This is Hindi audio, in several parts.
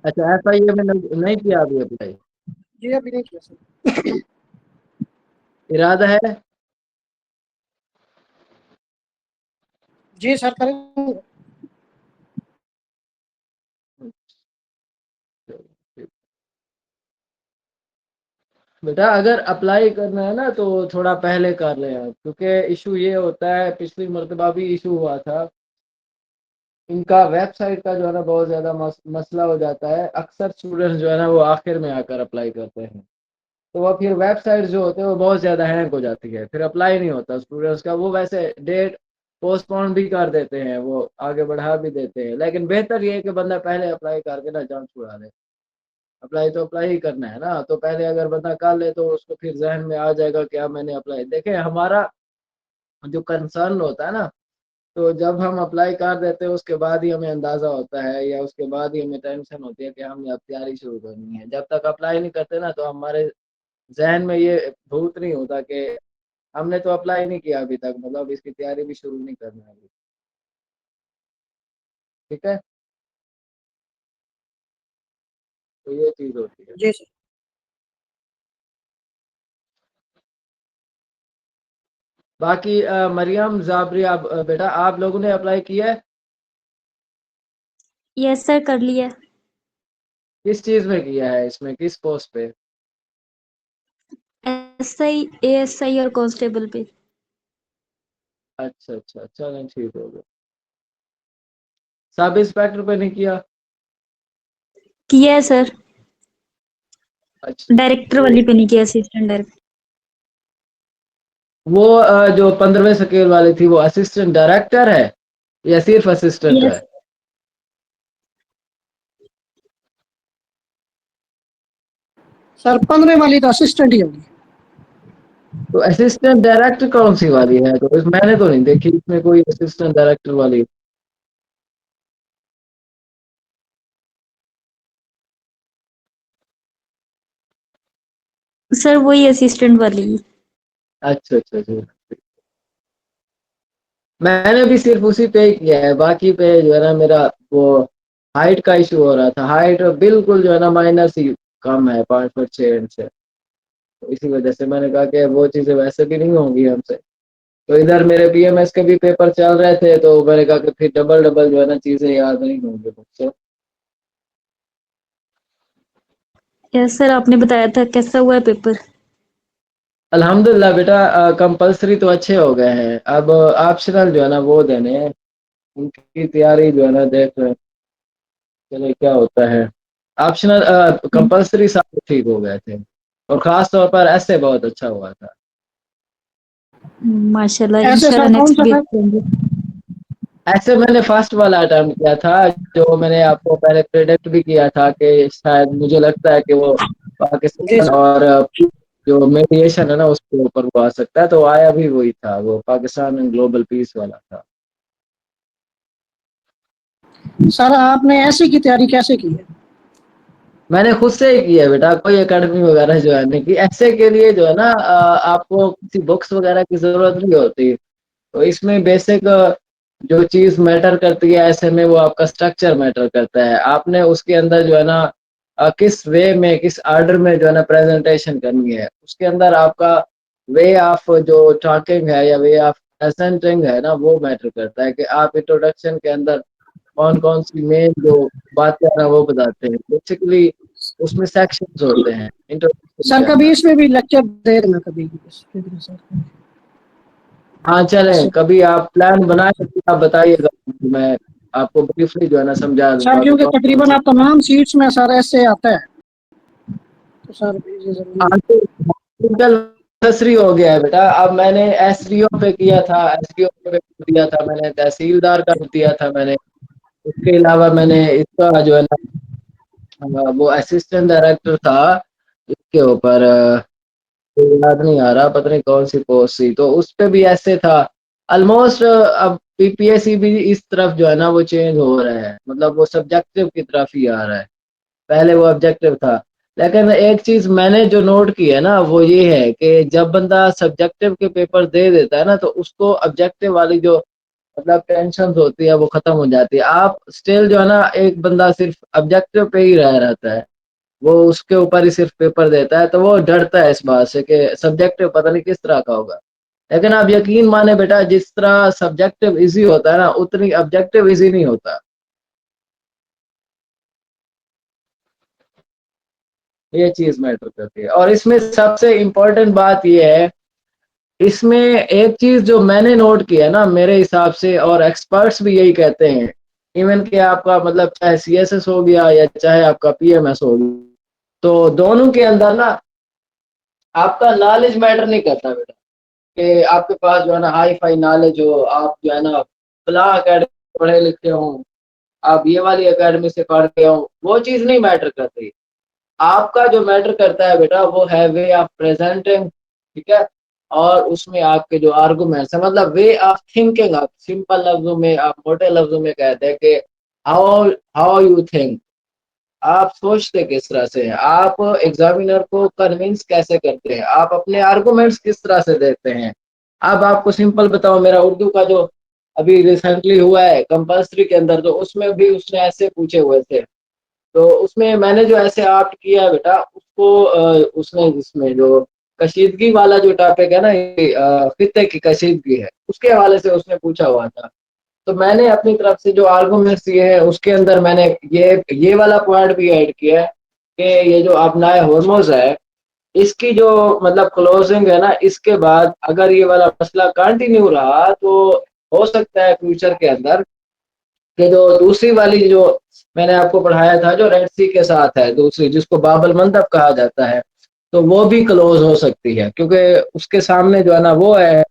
अच्छा, FIA में नहीं किया अभी अप्लाई? जी अभी नहीं किया सर। इरादा है? जी सर करेंगे। बेटा अगर अप्लाई करना है ना तो थोड़ा पहले कर लें आप, क्योंकि इशू ये होता है, पिछली मरतबा भी इशू हुआ था, इनका वेबसाइट का जो है ना बहुत ज़्यादा मसला हो जाता है। अक्सर स्टूडेंट्स जो है ना वो आखिर में आकर अप्लाई करते हैं, तो वह फिर वेबसाइट जो होते हैं वो बहुत ज़्यादा हैंग हो जाती है, फिर अप्लाई नहीं होता स्टूडेंट्स का। वो वैसे डेट पोस्टपोन भी कर देते हैं, वो आगे बढ़ा भी देते हैं, लेकिन बेहतर ये है कि बंदा पहले अप्लाई करके ना जान छुड़ा ले। अप्लाई तो अप्लाई ही करना है ना, तो पहले अगर बंदा कर ले तो उसको फिर जहन में आ जाएगा कि मैंने अप्लाई। देखें, हमारा जो कंसर्न होता है ना, तो जब हम अप्लाई कर देते हैं उसके बाद ही हमें अंदाजा होता है, या उसके बाद ही हमें टेंशन होती है कि हमने अब तैयारी शुरू करनी है। जब तक अप्लाई नहीं करते ना तो हमारे जहन में ये भूत नहीं होता कि हमने तो अप्लाई नहीं किया अभी तक, मतलब इसकी तैयारी भी शुरू नहीं करना है अभी। ठीक है, तो ये चीज होती है। जी सर। बाकी मरियम जाबरी, आप बेटा आप लोगों ने अप्लाई किया है? यस सर कर लिया। किस चीज में किया है, इसमें किस पोस्ट पे? SI ASI और कांस्टेबल पे। अच्छा अच्छा, चलें ठीक हो गया। सब इंस्पेक्टर पे नहीं किया? किया है सर, अच्छा, डायरेक्टर तो वाली पे नहीं किया, असिस्टेंट डायरेक्टर। वो जो 15वें स्केल वाली थी वो असिस्टेंट डायरेक्टर है या सिर्फ असिस्टेंट है? यस सर 15 वाली तो असिस्टेंट ही होगी। तो असिस्टेंट डायरेक्टर कौन सी वाली है? तो मैंने तो नहीं देखी इसमें कोई असिस्टेंट डायरेक्टर वाली। सर वही असिस्टेंट वाली। अच्छा अच्छा अच्छा, मैंने भी सिर्फ उसी पे ही किया है, बाकी पे जो है ना मेरा वो हाइट का इशू हो रहा था। हाइट बिल्कुल जो है ना माइनर सी कम है, 5 फुट 6 इंच है। तो इसी वजह से मैंने कहा कि वो चीजें वैसे भी नहीं होंगी हमसे। तो इधर मेरे BMS के भी पेपर चल रहे थे, तो मैंने कहा कि फिर डबल डबल जो है ना चीजें याद नहीं होंगी मुझसे। यस सर, आपने बताया था, कैसा हुआ है पेपर? अल्हम्दुलिल्लाह बेटा, कंपलसरी तो अच्छे हो गए हैं, अब ऑप्शनल जो है ना वो देने हैं। उनकी तैयारी जो है ना देख रहे हैं, चले क्या होता है। ऑप्शनल कंपलसरी सारे ठीक हो गए थे, और खास तौर पर ऐसे बहुत अच्छा हुआ था। माशाल्लाह, ऐसे इंशाल्लाह सर कौन नेक्स्ट सा भी था? अच्छे होंगे। ऐसे मैंने फर्स्ट वाला अटेम्प्ट किया था, जो मैंने आपको पहले प्रेडिक्ट भी किया था कि शायद मुझे लगता है कि वो जी पाकिस्तान सर। और जो मेडिएशन है ना उसके ऊपर वो आ सकता है, तो आया भी वही था, वो पाकिस्तान एंड ग्लोबल पीस वाला था। सर आपने ऐसी की तैयारी कैसे की है? मैंने खुद से ही किया बेटा, कोई एकेडमी वगैरह ज्वाइन नहीं की। ऐसे के लिए जो है ना आपको किसी बुक्स वगैरह की जरूरत नहीं होती। तो इसमें बेसिक जो चीज मैटर करती है ऐसे में, वो आपका स्ट्रक्चर मैटर करता है। आपने उसके अंदर जो है ना किस वे में, किस ऑर्डर में जो है ना प्रेजेंटेशन करनी है, उसके अंदर आपका वे ऑफ जो टॉकिंग है या वे ऑफ प्रेजेंटिंग है ना, वो मैटर करता है कि आप इंट्रोडक्शन के अंदर कौन कौन सी मेन जो बातें हैं ना वो बताते हैं। बेसिकली उसमें सेक्शंस होते हैं इंट्रोडक्शन सर के कभी अंदर। इसमें भी लेक्चर दे देना कभी सर। हाँ चलें, कभी आप प्लान बनाए तो आप बताइएगा, मैं आपको ब्रीफली जो है ना समझा सर दूंगा कि क्योंकि कौन कौन तकरीबन सी। आप तमाम सीट्स में सर ऐसे आता है, तो सर ये जरूरी है। कंपल्सरी हो गया है बेटा। अब मैंने SDO पे किया था, SDO पे दिया था मैंने, तहसीलदार का दिया था मैंने। उसके अलावा मैंने इसका जो है ना वो असिस्टेंट डायरेक्टर था, इसके ऊपर तो याद नहीं आ रहा, पता नहीं कौन सी पोस्ट थी, तो उस पे भी ऐसे था। ऑलमोस्ट अब PPSC भी इस तरफ जो है ना वो चेंज हो रहा है, मतलब वो सब्जेक्टिव की तरफ ही आ रहा है। पहले वो ऑब्जेक्टिव था। लेकिन एक चीज मैंने जो नोट की है ना वो ये है कि जब बंदा सब्जेक्टिव के पेपर दे देता है ना, तो उसको ऑब्जेक्टिव वाली जो मतलब टेंशन होती है वो खत्म हो जाती है। आप स्टिल जो है ना, एक बंदा सिर्फ ऑब्जेक्टिव पे ही रह रहता है, वो उसके ऊपर ही सिर्फ पेपर देता है, तो वो डरता है इस बात से कि सब्जेक्टिव पता नहीं किस तरह का होगा। लेकिन आप यकीन माने बेटा, जिस तरह सब्जेक्टिव इजी होता है ना, उतनी ऑब्जेक्टिव इजी नहीं होता। ये चीज मैटर करती है। और इसमें सबसे इम्पोर्टेंट बात ये है, इसमें एक चीज जो मैंने नोट किया है ना मेरे हिसाब से, और एक्सपर्ट्स भी यही कहते हैं, इवन कि आपका मतलब चाहे सीएसएस हो गया या चाहे आपका पीएमएस हो गया, तो दोनों के अंदर ना आपका नॉलेज मैटर नहीं करता बेटा, कि आपके पास जो है ना हाई फाई नॉलेज हो, आप जो है ना फला अकेडमी पढ़े लिखे हो, आप ये वाली अकेडमी से पढ़ के हो, वो चीज नहीं मैटर करती। आपका जो मैटर करता है बेटा वो है वे ऑफ प्रेजेंटिंग, ठीक है। और उसमें आपके जो आर्गूमेंट्स है, मतलब वे ऑफ थिंकिंग, आप सिंपल लफ्जों में, आप मोटे लफ्जों में कहते हैं कि हाउ हाउ यू थिंक, आप सोचते किस तरह से हैं, आप एग्जामिनर को कन्विंस कैसे करते हैं, आप अपने आर्गूमेंट्स किस तरह से देते हैं। अब आपको सिंपल बताओ, मेरा उर्दू का जो अभी रिसेंटली हुआ है कंपल्सरी के अंदर, तो उसमें भी उसने ऐसे पूछे हुए थे, तो उसमें मैंने जो ऐसे आप्ट किया है बेटा, उसको उसने इसमें जो कशीदगी वाला जो टॉपिक है ना, ये खित्ते की कशीदगी है, उसके हवाले से उसने पूछा हुआ था। तो मैंने अपनी तरफ से जो आर्गूमेंट्स दिए हैं उसके अंदर मैंने ये वाला पॉइंट भी ऐड किया है कि ये जो अपनाए हॉर्मोन्स है, इसकी जो मतलब क्लोजिंग है ना, इसके बाद अगर ये वाला मसला कंटिन्यू रहा, तो हो सकता है फ्यूचर के अंदर कि जो दूसरी वाली जो मैंने आपको पढ़ाया था, जो रेड सी के साथ है दूसरी, जिसको बाबल मंदब कहा जाता है, तो वो भी क्लोज हो सकती है, क्योंकि उसके सामने जो है ना वो है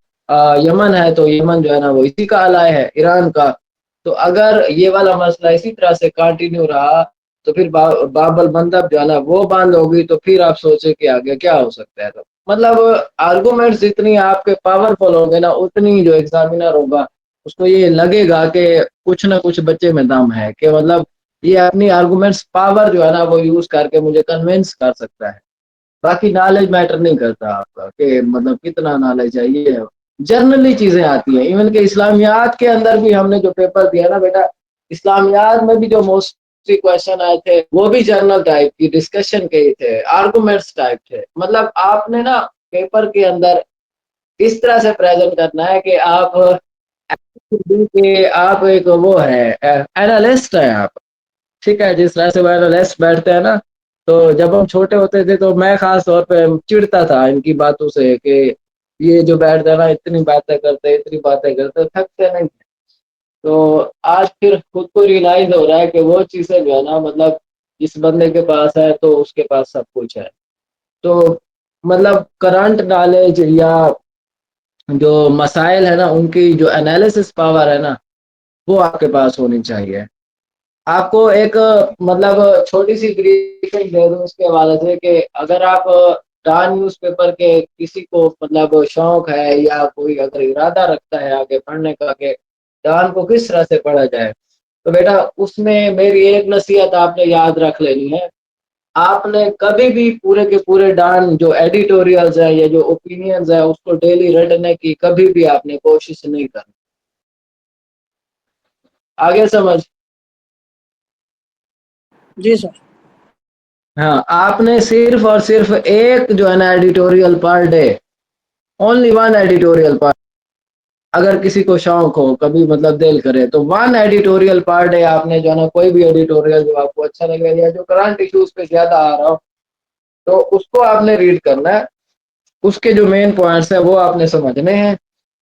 यमन है, तो यमन जो है ना वो इसी का अलाय है, ईरान का। तो अगर ये वाला मसला इसी तरह से कंटिन्यू रहा, तो फिर बाबल मंदब जो है ना वो बंद होगी, तो फिर आप सोचे कि आगे क्या हो सकता है। तो मतलब आर्गूमेंट्स जितनी आपके पावरफुल होंगे ना, उतनी जो एग्जामिनर होगा उसको ये लगेगा कि कुछ ना कुछ बच्चे में दम है, कि मतलब ये अपनी आर्गुमेंट्स पावर जो है ना वो यूज करके मुझे कन्विंस कर सकता है। बाकी नॉलेज मैटर नहीं करता आपका, कि मतलब कितना नॉलेज है, ये जनरली चीजें आती हैं। इवन के इस्लामियात के अंदर भी हमने जो पेपर दिया ना बेटा, इस्लामियात में भी जो मोस्टली क्वेश्चन आए थे वो भी जर्नल टाइप की डिस्कशन के ही थे, आर्गुमेंट्स टाइप थे। मतलब आपने ना पेपर के अंदर इस तरह से प्रेजेंट करना है कि आप एक वो है, एनालिस्ट है आप, ठीक है। जिस तरह से वो एनालिस्ट बैठते हैं ना, तो जब हम छोटे होते थे तो मैं खास तौर पे चिढ़ता था इनकी बातों से, कि ये जो बैठते हैं ना इतनी बातें करते, थकते नहीं। तो आज फिर खुद को रियलाइज हो रहा है कि वो चीजें जो है ना, मतलब जिस बंदे के पास है तो उसके पास सब कुछ है। तो मतलब करंट नॉलेज या जो मसाइल है ना, उनकी जो एनालिसिस पावर है ना, वो आपके पास होनी चाहिए। आपको एक मतलब छोटी सी ब्रीफिंग दे दूं इसके हवाले से, कि अगर आप डॉन न्यूज़पेपर के किसी को मतलब शौक है, या कोई अगर इरादा रखता है आगे पढ़ने का कि डॉन को किस तरह से पढ़ा जाए, तो बेटा उसमें मेरी एक नसीहत आपने याद रख लेनी है। आपने कभी भी पूरे के पूरे डॉन जो एडिटोरियल्स है या जो ओपिनियंस है उसको डेली रटने की कभी भी आपने कोशिश नहीं करनी। आगे समझ? जी सर। हाँ, आपने सिर्फ और सिर्फ एक जो है ना editorial per day, only one editorial पर, अगर किसी को शौक हो कभी मतलब दिल करे, तो वन एडिटोरियल पर डे आपने जो है ना, कोई भी एडिटोरियल जो आपको अच्छा लगे या जो करंट इश्यूज पे ज्यादा आ रहा हो, तो उसको आपने रीड करना है। उसके जो मेन पॉइंट्स है वो आपने समझने हैं,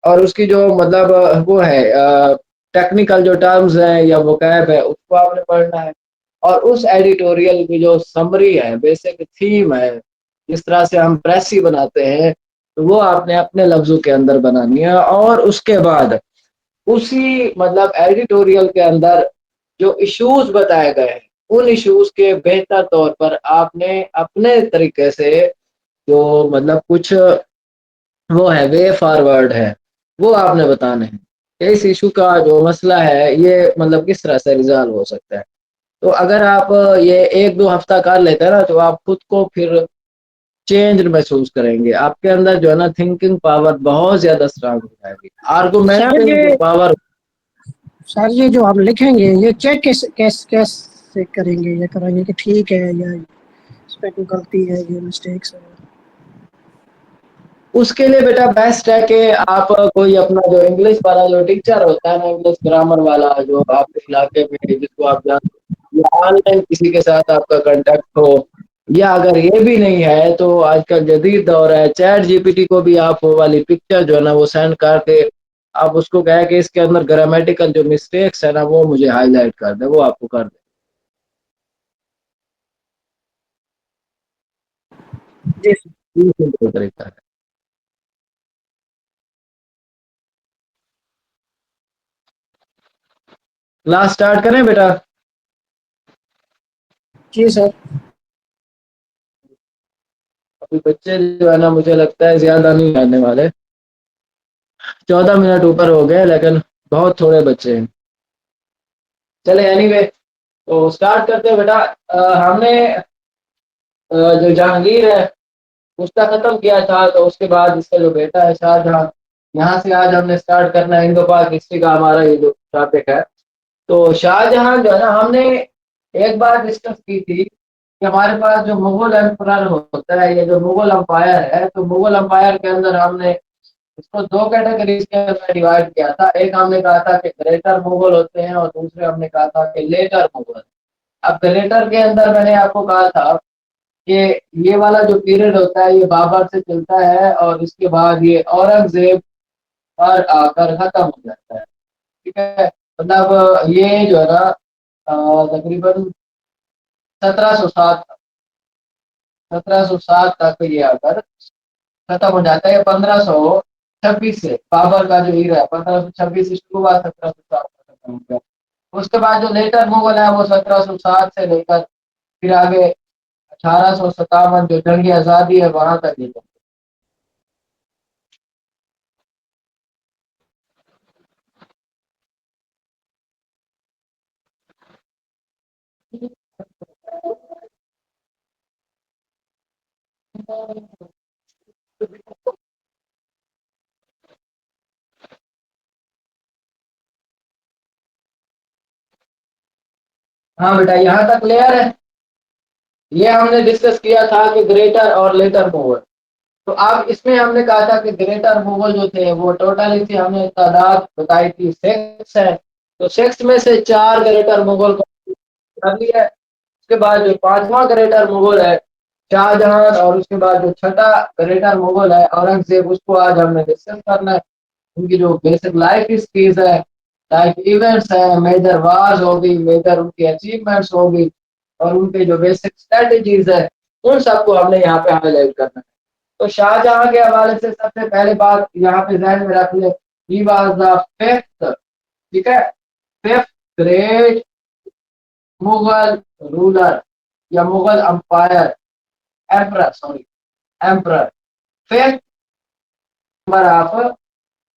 और उसकी जो मतलब वो है टेक्निकल जो टर्म्स हैं या वोकैब है उसको आपने पढ़ना है। और उस एडिटोरियल की जो समरी है, बेसिक थीम है, जिस तरह से हम प्रेसी बनाते हैं, तो वो आपने अपने लफ्जों के अंदर बनानी है। और उसके बाद उसी मतलब एडिटोरियल के अंदर जो इश्यूज बताए गए हैं, उन इश्यूज के बेहतर तौर पर आपने अपने तरीके से जो मतलब कुछ वो है वे फॉरवर्ड है, वो आपने बताने हैं। इस इशू का जो मसला है ये मतलब किस तरह से रिजॉल्व हो सकता है। तो अगर आप ये एक दो हफ्ता कर लेते हैं ना, तो आप खुद को फिर चेंज महसूस करेंगे, आपके अंदर जो है ना थिंकिंग पावर बहुत ज्यादा स्ट्रांग हो जाएगी, सर आर्गुमेंटिंग ये जो पावर। सर ये जो हम लिखेंगे ये चेक कैसे करेंगे, ये करेंगे कि ठीक है या इसमें कोई गलती है, ये मिस्टेक्स है? उसके लिए बेटा बेस्ट है कि आप कोई अपना जो इंग्लिश वाला जो टीचर होता है ना, इंग्लिश ग्रामर वाला जो आपके इलाके में जिसको आप जानते, या ऑनलाइन किसी के साथ आपका कांटेक्ट हो, या अगर ये भी नहीं है तो आजकल जदीद दौर है, चैट जीपीटी को भी आप वो वाली पिक्चर जो है ना वो सेंड करके आप उसको कहे कि इसके अंदर ग्रामेटिकल जो मिस्टेक्स है ना वो मुझे हाईलाइट कर दे, वो आपको कर दे। जी सर। ये सिंपल तरीका है। क्लास स्टार्ट करें बेटा? जी सर। अभी बच्चे जो है ना मुझे लगता है ज्यादा नहीं आने वाले, 14 मिनट ऊपर हो गए लेकिन बहुत थोड़े बच्चे हैं। चले एनीवे, तो स्टार्ट करते हैं बेटा। हमने जो जहांगीर है उसका खत्म किया था, तो उसके बाद इसका जो बेटा है शाहजहां, यहाँ से आज हमने स्टार्ट करना है इंडो पाक हिस्ट्री का हमारा ये जो टॉपिक है। तो शाहजहां जो है ना हमने एक बार डिस्कस की थी कि हमारे पास जो मुगल एम्परर होता है, ये जो मुगल अम्पायर है, तो मुगल अम्पायर के अंदर हमने इसको दो कैटेगरीज के अंदर डिवाइड किया था। एक हमने कहा था कि ग्रेटर मुगल होते हैं और दूसरे हमने कहा था कि लेटर मुगल। अब ग्रेटर के अंदर मैंने आपको कहा था कि ये वाला जो पीरियड होता है ये बाबर से चलता है और इसके बाद ये औरंगजेब पर आकर खत्म हो जाता है। ठीक है, मतलब ये जो है ना तकरीबन 1707 1707 तक ये आकर खत्म हो जाता है। 1526 से बाबर का जो हीरा है 1526 से शुरू हुआ, 1707 तक खत्म हो गया। उसके बाद जो लेटर मुगल है वो 1707 से लेकर फिर आगे 1857 जो जंग आजादी है वहां तक ये चलता है। हाँ बेटा, यहाँ तक क्लियर है। ये हमने डिस्कस किया था कि ग्रेटर और लेटर मुगल। तो अब इसमें हमने कहा था कि ग्रेटर मुगल जो थे वो टोटल थी, हमने तादाद बताई थी 6 है। तो 6 में से 4 ग्रेटर मुगल को कर लिया है। उसके बाद जो पांचवा ग्रेटर मुगल है शाहजहां, और उसके बाद जो छठा ग्रेटर मुगल है औरंगजेब, उसको आज हमने डिस्कस करना है। उनकी जो बेसिक लाइफ हिस्ट्रीज है, लाइफ इवेंट्स है, मेजर वार्स होगी, मेजर उनकी अचीवमेंट्स होगी, और उनके जो बेसिक स्ट्रेटजीज है उन सबको हमने यहाँ पे हाईलाइट करना है। तो शाहजहां के हवाले से सबसे पहले बात यहाँ पे ध्यान में रख ले, ही वाज द फिफ्थ, ठीक है, फिफ्थ ग्रेट मुगल रूलर या Mughal umpire, emperor, sorry, emperor, fifth number of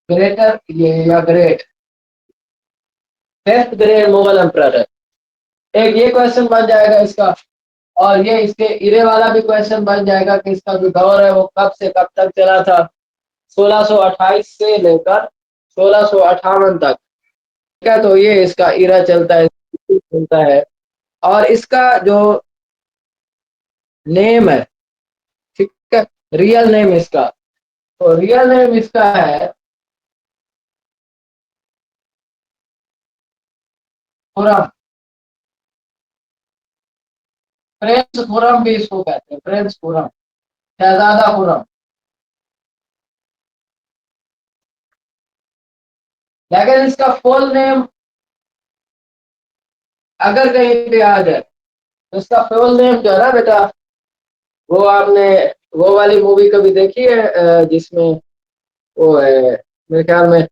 greater ये या great, fifth great Mughal emperor है। एक ये क्वेश्चन बन जाएगा इसका, और ये इसके इरे वाला भी क्वेश्चन बन जाएगा कि इसका जो दौर है वो कब से कब तक चला था, 1628 से लेकर 1658 तक। ठीक है, तो ये इसका इरा चलता है। और इसका जो नेम है, ठीक है, रियल नेम इसका, तो रियल नेम इसका है खुरम, प्रिंस खुरम भी इसको कहते हैं, प्रिंस खुरम, शहजादा खुरम। लेकिन इसका फुल नेम अगर कहीं पे आ जाए तो इसका फुल नेम जो है ना बेटा, वो आपने वो वाली मूवी कभी देखी है जिसमें वो है, मेरे ख्याल में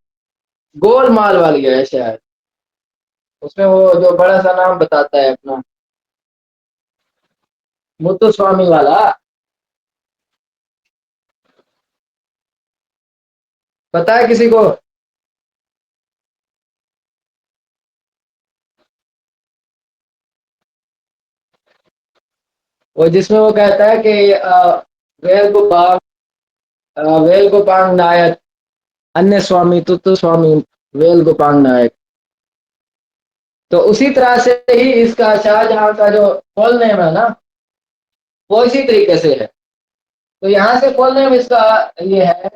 गोलमाल वाली है शायद, उसमें वो जो बड़ा सा नाम बताता है अपना, मुत्तुस्वामी वाला, पता है किसी को? वो जिसमें वो कहता है कि वेल गोपाल वेल गोपाल नायक अन्य स्वामी तुत्तु स्वामी वेल गोपाल नायक। तो उसी तरह से ही इसका शाहजहां का जो फुल नेम है ना वो इसी तरीके से है। तो यहाँ से फुल नेम इसका ये है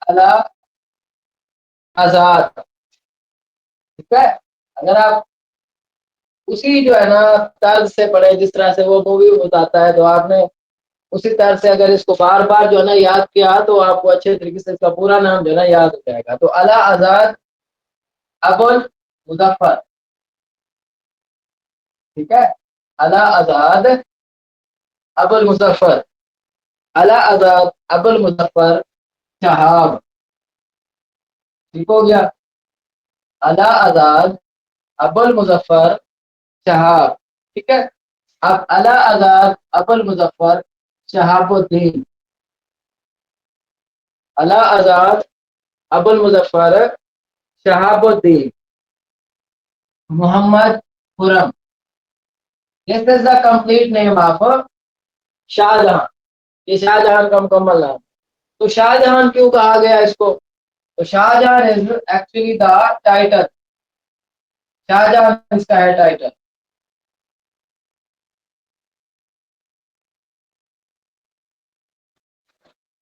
अला आजाद। ठीक है, अगर आप उसी जो है ना तर्ज से पढ़े जिस तरह से वो मूवी बताता है तो आपने उसी तरह से अगर इसको बार बार जो है ना याद किया तो आपको अच्छे तरीके से इसका पूरा नाम जो है ना याद हो जाएगा। तो अला आजाद अबुल मुजफ्फर। ठीक है, अला आजाद अबुल मुजफ्फर, अला आजाद अबुल मुजफ्फर शहाब। ठीक हो गया, अला आजाद अबुल मुजफ्फर शहाब। ठीक है, अब अला Azad Abul Muzaffar Shahabuddin, Ala Azad Abul Muzaffar Shahabuddin Mohammad Khurram. This is the complete name of Shahjahan. ये शाहजहां का मुकम्मल नाम। तो शाहजहां क्यों कहा गया इसको? तो Shahjahan is actually the title. Shahjahan इसका है टाइटल।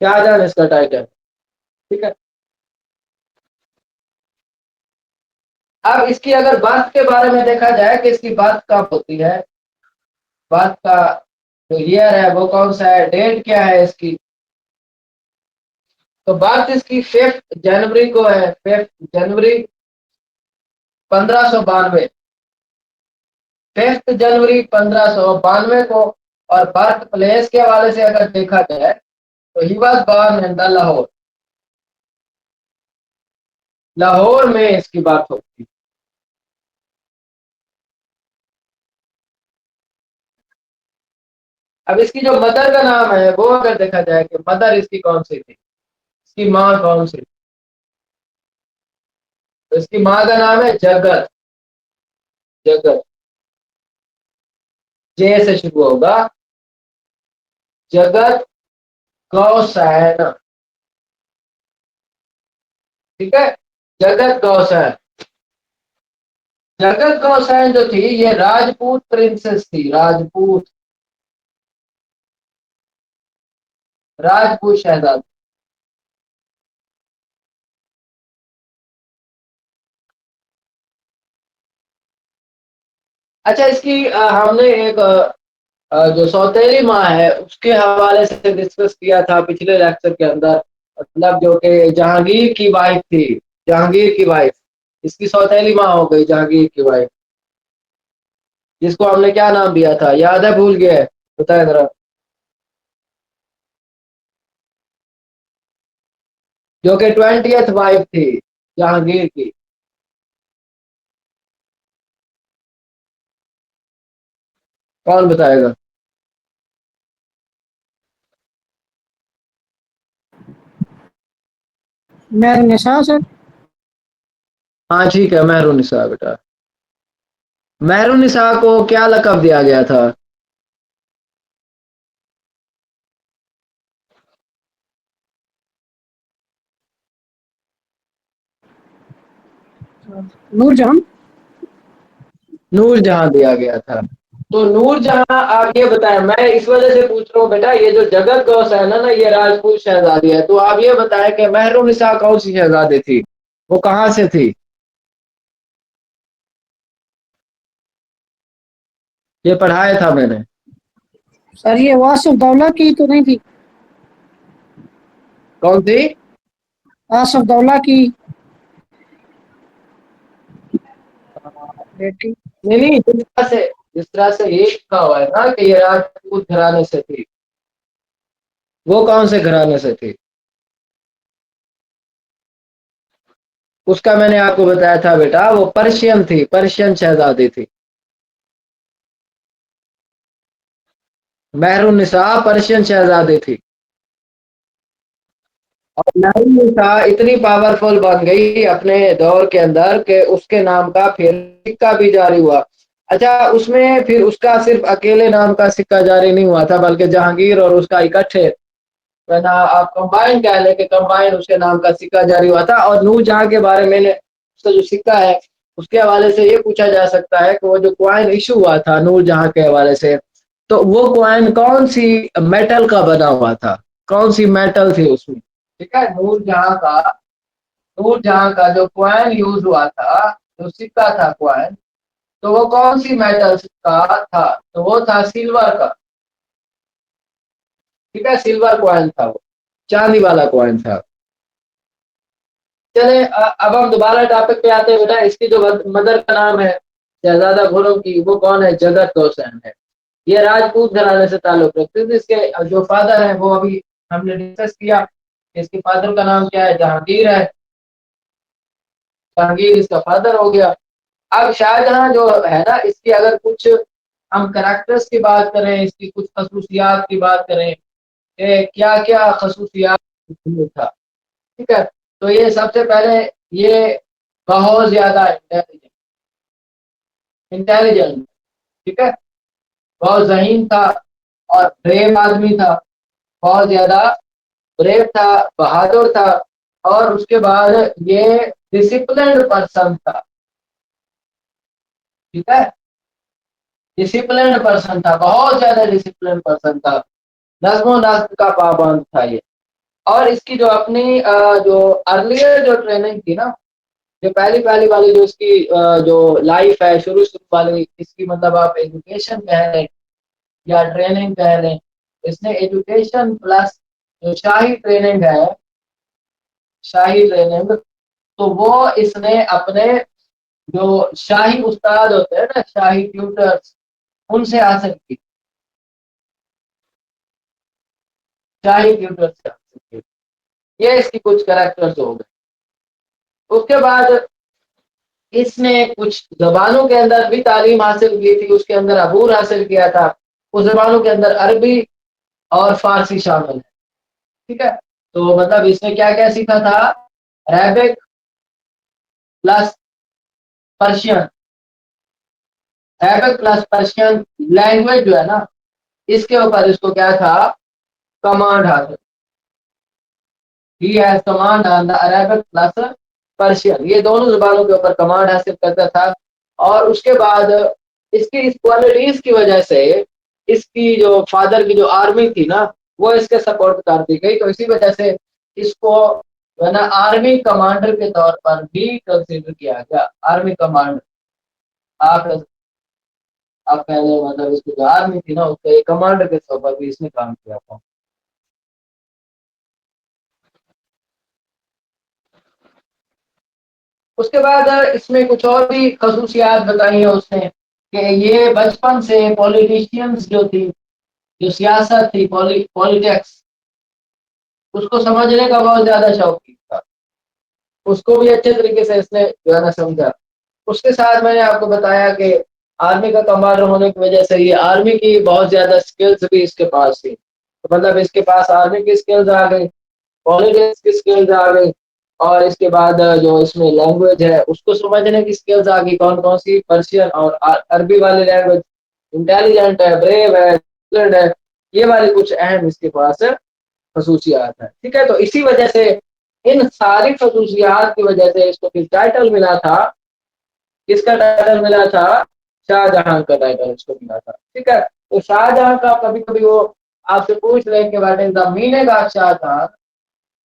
शाहजहां इसका टाइटल। ठीक है, अब इसकी अगर बात के बारे में देखा जाए कि इसकी बात कब होती है, बात का जो ईयर है वो कौन सा है, डेट क्या है इसकी, तो बात इसकी 5 जनवरी को है। 5 जनवरी 1592। 5 जनवरी 1592 को। और बर्थ प्लेस के हवाले से अगर देखा जाए तो he was born in the Lahore. Lahore में इसकी बात होती है। अब इसकी जो मदर का नाम है वो अगर देखा जाए कि मदर इसकी कौन सी थी, इसकी माँ कौन सी थी, तो इसकी माँ का नाम है जगत। जगत जे से शुरू होगा, जगत गौसैन। ठीक है, जगत गौसैन। जगत गौसैन जो थी ये राजपूत प्रिंसेस थी, राजपूत, राजपूत शहजादी। अच्छा, इसकी हमने एक जो सौतेली माँ है उसके हवाले से डिस्कस किया था पिछले लेक्चर के अंदर। मतलब जो कि जहांगीर की वाइफ थी, जहांगीर की वाइफ, इसकी सौतेली माँ हो गई जहांगीर की वाइफ, जिसको हमने क्या नाम दिया था, याद है, भूल गए, बताए जरा। जो कि 20th वाइफ थी जहांगीर की। कौन बताएगा? मेहरुन्निसा सर। हाँ ठीक है, मेहरुन्निसा बेटा। मेहरुन्निसा को क्या लक़ब दिया गया था? नूरजहां। नूरजहां दिया गया था। तो नूरजहां, आप ये बताएं, मैं इस वजह से पूछ रहा हूँ बेटा, ये जो जगत गौसैन है ना ये राजपूत शहजादी है, तो आप ये बताएं कि मेहरुन्निसा कौन सी शहजादी थी, वो कहाँ से थी? ये पढ़ाया था मैंने। सर ये वासिफ दौला की तो नहीं थी? कौन सी? आसफ दौला की बेटी। नहीं नहीं, जिस तरह से ये लिखा हुआ है ना कि ये राजपूत घराने से थी, वो कौन से घराने से थी? उसका मैंने आपको बताया था बेटा, वो पर्शियन थी, पर्शियन शहजादी थी। मेहरुन्निसा पर्शियन शहजादी थी। और मेहरुन्निसा इतनी पावरफुल बन गई अपने दौर के अंदर कि उसके नाम का फिर सिक्का भी जारी हुआ। अच्छा, उसमें फिर उसका सिर्फ अकेले नाम का सिक्का जारी नहीं हुआ था, बल्कि जहांगीर और उसका इकट्ठे, वरना आप कंबाइन कह लें कि कंबाइन उसके नाम का सिक्का जारी हुआ था। और नूरजहां के बारे में उसका जो सिक्का है उसके हवाले से ये पूछा जा सकता है कि वो जो कॉइन इशू हुआ था नूरजहां के हवाले से, तो वो कॉइन कौन सी मेटल का बना हुआ था, कौन सी मेटल थी उसमें। ठीक है, नूरजहां का जो कॉइन यूज हुआ था, जो सिक्का था कॉइन, तो वो कौन सी मेटल का था, तो वो था सिल्वर का। ठीक है, सिल्वर कॉइन था वो, चांदी वाला कॉइन था। चले अब हम दोबारा टॉपिक पे आते हैं बेटा। इसकी जो मदर का नाम है शहजादा खुर्रम की, वो कौन है, जगत गोसैन है। ये राजपूत घराने से ताल्लुक रखते थे। इसके जो फादर है वो अभी हमने डिस्कस किया। इसके फादर का नाम क्या है, जहांगीर है। जहांगीर इसका फादर हो गया। अब शाहजहां जो है ना, इसकी अगर कुछ हम करेक्टर्स की बात करें, इसकी कुछ खसूसियात की बात करें, क्या क्या खसूसियात था। ठीक है, तो ये सबसे पहले ये बहुत ज्यादा इंटेलिजेंट, ठीक है, बहुत जहीन था और ब्रेव आदमी था, बहुत ज्यादा ब्रेव था, बहादुर था। और उसके बाद ये डिसिप्लिन्ड पर्सन था। ठीक है, डिसिप्लिन्ड पर्सन था, बहुत ज्यादा डिसिप्लिन पर्सन था, नज्म नस्क का पाबंद था ये। और इसकी जो अपनी जो अर्लियर जो ट्रेनिंग थी ना, जो पहली पहली वाली जो इसकी जो लाइफ है, शुरू शुरू वाली इसकी, मतलब आप एजुकेशन कह लें या ट्रेनिंग कह लें, इसने एजुकेशन प्लस जो शाही ट्रेनिंग है, शाही ट्रेनिंग, तो वो इसने अपने जो शाही उस्ताद होते हैं ना, शाही ट्यूटर्स, उनसे हासिल की, शाही ट्यूटर्स से हासिल की। ये इसकी कुछ कैरेक्टर्स हो गए। उसके बाद इसने कुछ जबानों के अंदर भी तालीम हासिल की थी। उसके अंदर अबूर हासिल किया था। उस जबानों के अंदर अरबी और फारसी शामिल है। ठीक है, तो मतलब इसने क्या क्या सीखा था, Arabic plus Persian, Arabic plus Persian language जो है ना, इसके ऊपर इसको क्या था, कमांड हासिल। He has command on the Arabic plus Persian, ये दोनों जुबानों के ऊपर कमांड हासिल करता था। और उसके बाद इसकी इस क्वालिटीज की वजह से इसकी जो फादर की जो आर्मी थी ना, वो इसके सपोर्ट कर दी गई। तो इसी वजह से इसको है ना आर्मी कमांडर के तौर पर भी कंसिडर किया गया। आर्मी कमांडर, आप आप पहले मतलब इसकी जो आर्मी थी ना, उसके कमांडर के तौर पर भी इसने काम किया था। उसके बाद इसमें कुछ और भी खसूसियात बताई है उसने, कि ये बचपन से पॉलिटिशियंस जो थी, जो सियासत थी, पॉलिटिक्स, उसको समझने का बहुत ज्यादा शौकीन था। उसको भी अच्छे तरीके से इसने जो है ना समझा। उसके साथ मैंने आपको बताया कि आर्मी का कमांडर होने की वजह से ये आर्मी की बहुत ज्यादा स्किल्स भी इसके पास थी। तो मतलब इसके पास आर्मी की स्किल्स आ गई, पॉलिटिक्स की स्किल्स आ गई, और इसके बाद जो इसमें लैंग्वेज है उसको समझने की स्किल्स आ गई, कौन कौन सी, पर्शियन और अरबी वाली लैंग्वेज। इंटेलिजेंट है, ब्रेव है, skilled है, ये वाली कुछ अहम इसके पास खसूसियात है। ठीक है, तो इसी वजह से, इन सारी खसूसियात की वजह से इसको फिर टाइटल मिला था। किसका टाइटल मिला था, शाहजहां का टाइटल इसको मिला था। ठीक है, तो शाहजहां का कभी कभी वो आपसे पूछ लें कि what is the meaning of Shahjahan,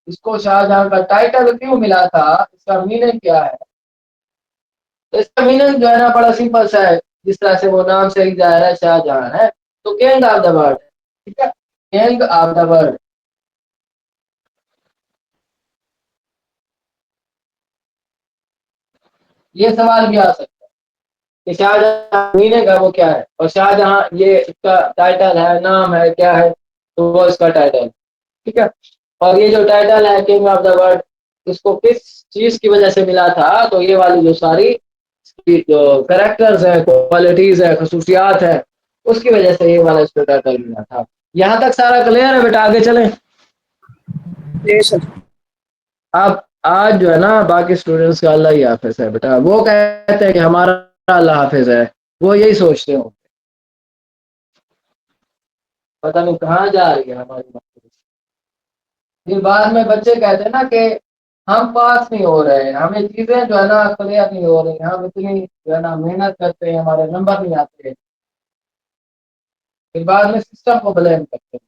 इसको शाहजहां का टाइटल क्यों मिला था, इसका मीनिंग क्या है। तो इसका मीनिंग जो है ना बड़ा सिंपल सा है, जिस तरह से वो नाम से ही जाहिर है, शाहजहां है, तो किंग ऑफ द वर्ल्ड। ठीक है, किंग ऑफ द वर्ल्ड। ये सवाल भी आ सकता है कि शाहजहां मीनिंग है वो क्या है, और शाहजहां ये इसका टाइटल है, नाम है, क्या है, तो वो इसका टाइटल। ठीक है, और ये जो टाइटल है किंग ऑफ द वर्ल्ड, इसको किस चीज की वजह से मिला था, तो ये वाली जो सारी जो करेक्टर्स है, क्वालिटीज है, खसूसियात है, उसकी वजह से ये वाला इसको टाइटल मिला था। यहाँ तक सारा क्लियर है बेटा, आगे चलें। जी सर। आप आज जो है ना बाकी स्टूडेंट्स का अल्लाह ही हाफिज है बेटा, वो कहते हैं कि हमारा अल्लाह हाफिज है, वो यही सोचते हो। पता नहीं कहाँ जा रही है हमारी बात। फिर बाद में बच्चे कहते हैं ना कि हम पास नहीं हो रहे हैं, हमें चीजें जो है ना क्लियर नहीं हो रही हैं, हम इतनी जो है ना मेहनत करते हैं, हमारे नंबर नहीं आते, फिर बाद में सिस्टम को ब्लेम करते हैं।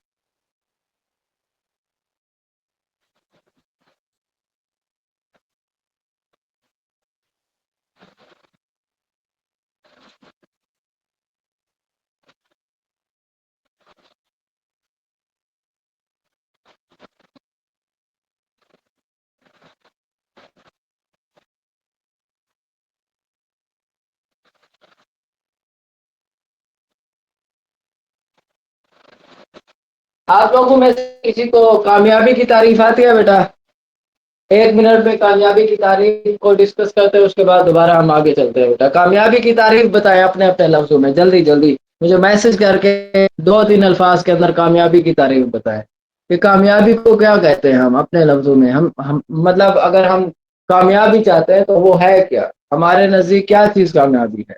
आप लोगों में से किसी को कामयाबी की तारीफ आती है बेटा? 1 मिनट में कामयाबी की तारीफ को डिस्कस करते हैं, उसके बाद दोबारा हम आगे चलते हैं। बेटा कामयाबी की तारीफ बताएं अपने अपने लफ्जों में, जल्दी जल्दी मुझे मैसेज करके 2-3 अल्फाज के अंदर कामयाबी की तारीफ बताएं कि कामयाबी को क्या कहते हैं हम अपने लफ्जों में। हम मतलब अगर हम कामयाबी चाहते हैं तो वो है क्या, हमारे नजदीक क्या चीज कामयाबी है?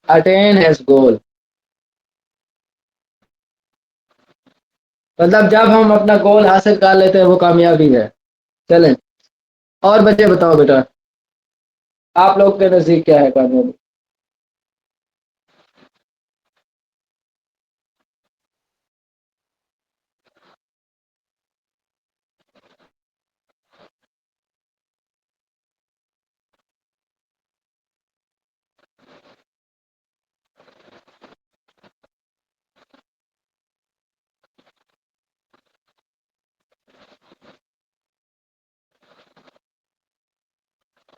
अटेन हिज गोल, मतलब जब हम अपना गोल हासिल कर लेते हैं वो कामयाबी है। चलें, और बच्चे बताओ बेटा, आप लोग के नजदीक क्या है कामयाबी?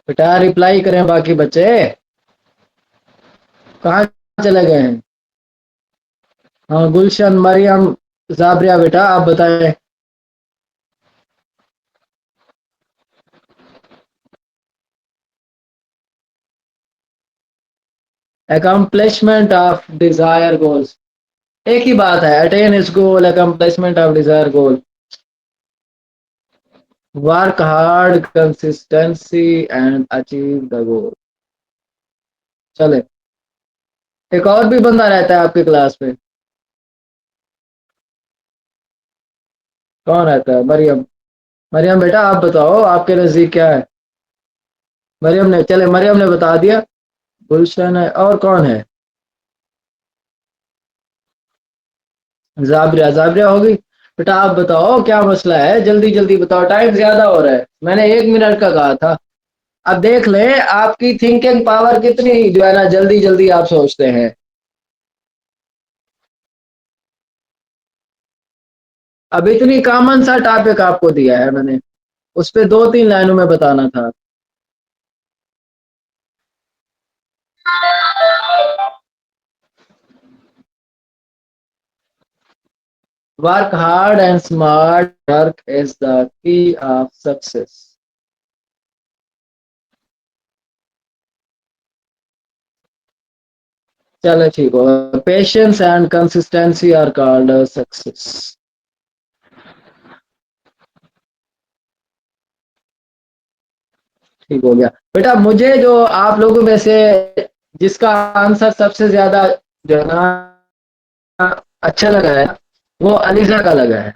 बेटा रिप्लाई करें बाकी बच्चे, कहाँ चले गए हैं? हाँ गुलशन, मरियम, जाबरिया, बेटा आप बताएं। अकम्प्लिशमेंट ऑफ डिजायर गोल्स, एक ही बात है, attain is goal, accomplishment of desire goal, work hard, consistency and achieve the goal. चले, एक और भी बंदा रहता है आपकी क्लास में, कौन रहता है? मरियम, मरियम बेटा आप बताओ आपके नजदीक क्या है? मरियम ने, चले मरियम ने बता दिया। गुलशन है, और कौन है? जाबरिया, जाबरिया होगी। बेटा आप बताओ क्या मसला है, जल्दी जल्दी बताओ, टाइम ज्यादा हो रहा है, मैंने 1 मिनट का कहा था। अब देख ले आपकी थिंकिंग पावर कितनी जो है ना जल्दी जल्दी आप सोचते हैं। अब इतनी कॉमन सा टॉपिक आपको दिया है मैंने, उस पे 2-3 लाइनों में बताना था। Work hard and smart work is the key of success. चलो ठीक हो, patience and consistency are called success. ठीक हो गया बेटा। मुझे जो आप लोगों में से जिसका आंसर सबसे ज्यादा जो है ना अच्छा लगा है, वो अलीजा का लगा है।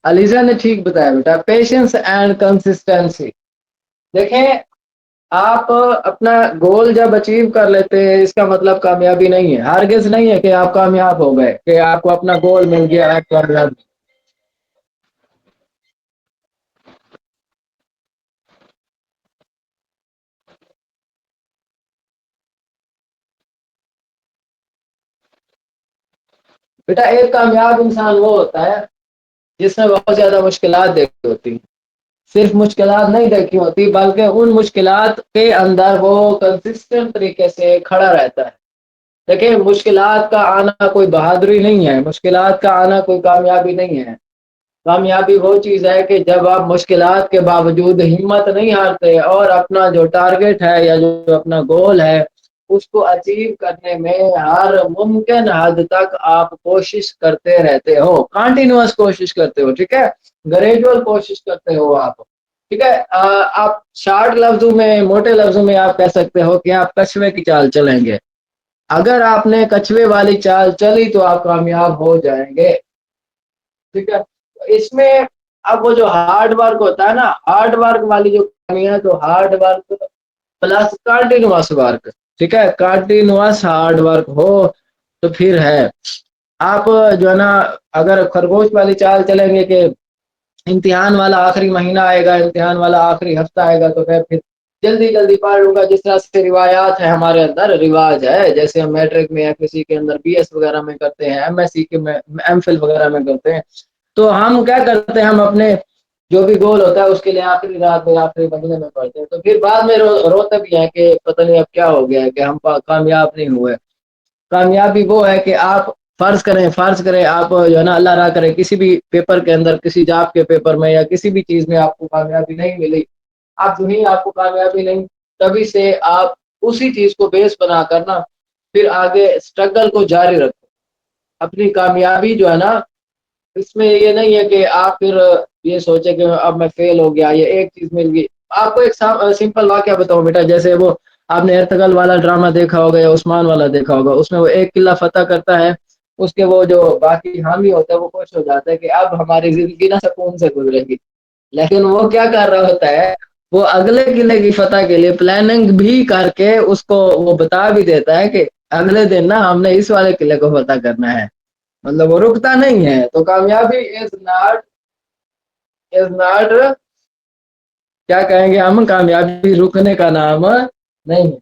अलीजा ने ठीक बताया बेटा, पेशेंस एंड कंसिस्टेंसी। देखें, आप अपना गोल जब अचीव कर लेते हैं इसका मतलब कामयाबी नहीं है, हरगिज नहीं है कि आप कामयाब हो गए, कि आपको अपना गोल मिल गया, आप कामयाब। बेटा एक कामयाब इंसान वो होता है जिसने बहुत ज्यादा मुश्किलात देखी होती, सिर्फ मुश्किलात नहीं देखी होती बल्कि उन मुश्किलात के अंदर वो कंसिस्टेंट तरीके से खड़ा रहता है। देखिए, मुश्किलात का आना कोई बहादुरी नहीं है, मुश्किलात का आना कोई कामयाबी नहीं है। कामयाबी वो चीज़ है कि जब आप मुश्किलात के बावजूद हिम्मत नहीं हारते और अपना जो टारगेट है या जो अपना गोल है, उसको अचीव करने में हर मुमकिन हद तक आप कोशिश करते रहते हो, कंटिन्यूअस कोशिश करते हो, ठीक है? ग्रेजुअल कोशिश करते हो आप, ठीक है? आप शॉर्ट लफ्ज़ों में, मोटे लफ्ज़ों में आप कह सकते हो कि आप कछुए की चाल चलेंगे। अगर आपने कछुए वाली चाल चली तो आप कामयाब हो जाएँगे, ठीक है? तो इसमें अब वो जो हार्ड वर्क होता है ना, हार्ड वर्क वाली जो कहानी है, तो hard work plus continuous work, ठीक है? कंटिन्यूअस हार्ड वर्क हो तो फिर है। आप जो है ना, अगर खरगोश वाली चाल चलेंगे कि इम्तिहान वाला आखिरी महीना आएगा, इम्तिहान वाला आखिरी हफ्ता आएगा तो फिर जल्दी-जल्दी पढ़ लूँगा, जिस तरह से रिवायात है हमारे अंदर, रिवाज है, जैसे हम मैट्रिक में या किसी के अंदर बीएस वगैरह में करते हैं, एमएससी के में एमफिल वगैरह में करते हैं। तो हम क्या करते हैं, हम अपने जो भी गोल होता है उसके लिए आखिरी रात में, आखिरी महीने में पढ़ते हैं। तो फिर बाद में रोते भी हैं कि पता नहीं अब क्या हो गया है कि हम कामयाब नहीं हुए। कामयाबी वो है कि आप फ़र्ज़ करें आप जो है ना, अल्लाह ना करे किसी भी पेपर के अंदर, किसी जॉब के पेपर में या किसी भी चीज़ में आपको कामयाबी नहीं मिली। आप जो ही आपको कामयाबी नहीं, तभी से आप उसी चीज़ को बेस बनाकर ना फिर आगे स्ट्रगल को जारी रखें। अपनी कामयाबी जो है ना, इसमें ये नहीं है कि आप फिर ये सोचे कि अब मैं फेल हो गया, ये एक चीज़ मिल गई। आपको एक सिंपल वाक़या बताऊँ बेटा, जैसे वो आपने अर्तगल वाला ड्रामा देखा होगा या उस्मान वाला देखा होगा, उसमें वो एक किला फ़तह करता है, उसके वो जो बाकी हामी होते हैं वो खुश हो जाते हैं कि अब हमारी ज़िंदगी ना सुकून से गुज़रेगी। लेकिन वो क्या कर रहा होता है, वो अगले किले की फ़तह के लिए प्लानिंग भी करके उसको वो बता भी देता है कि अगले दिन ना हमने इस वाले किले को फ़तह करना है। मतलब वो रुकता नहीं है। तो कामयाबी इज़ नॉट क्या कहेंगे हम, कामयाबी रुकने का नाम नहीं है।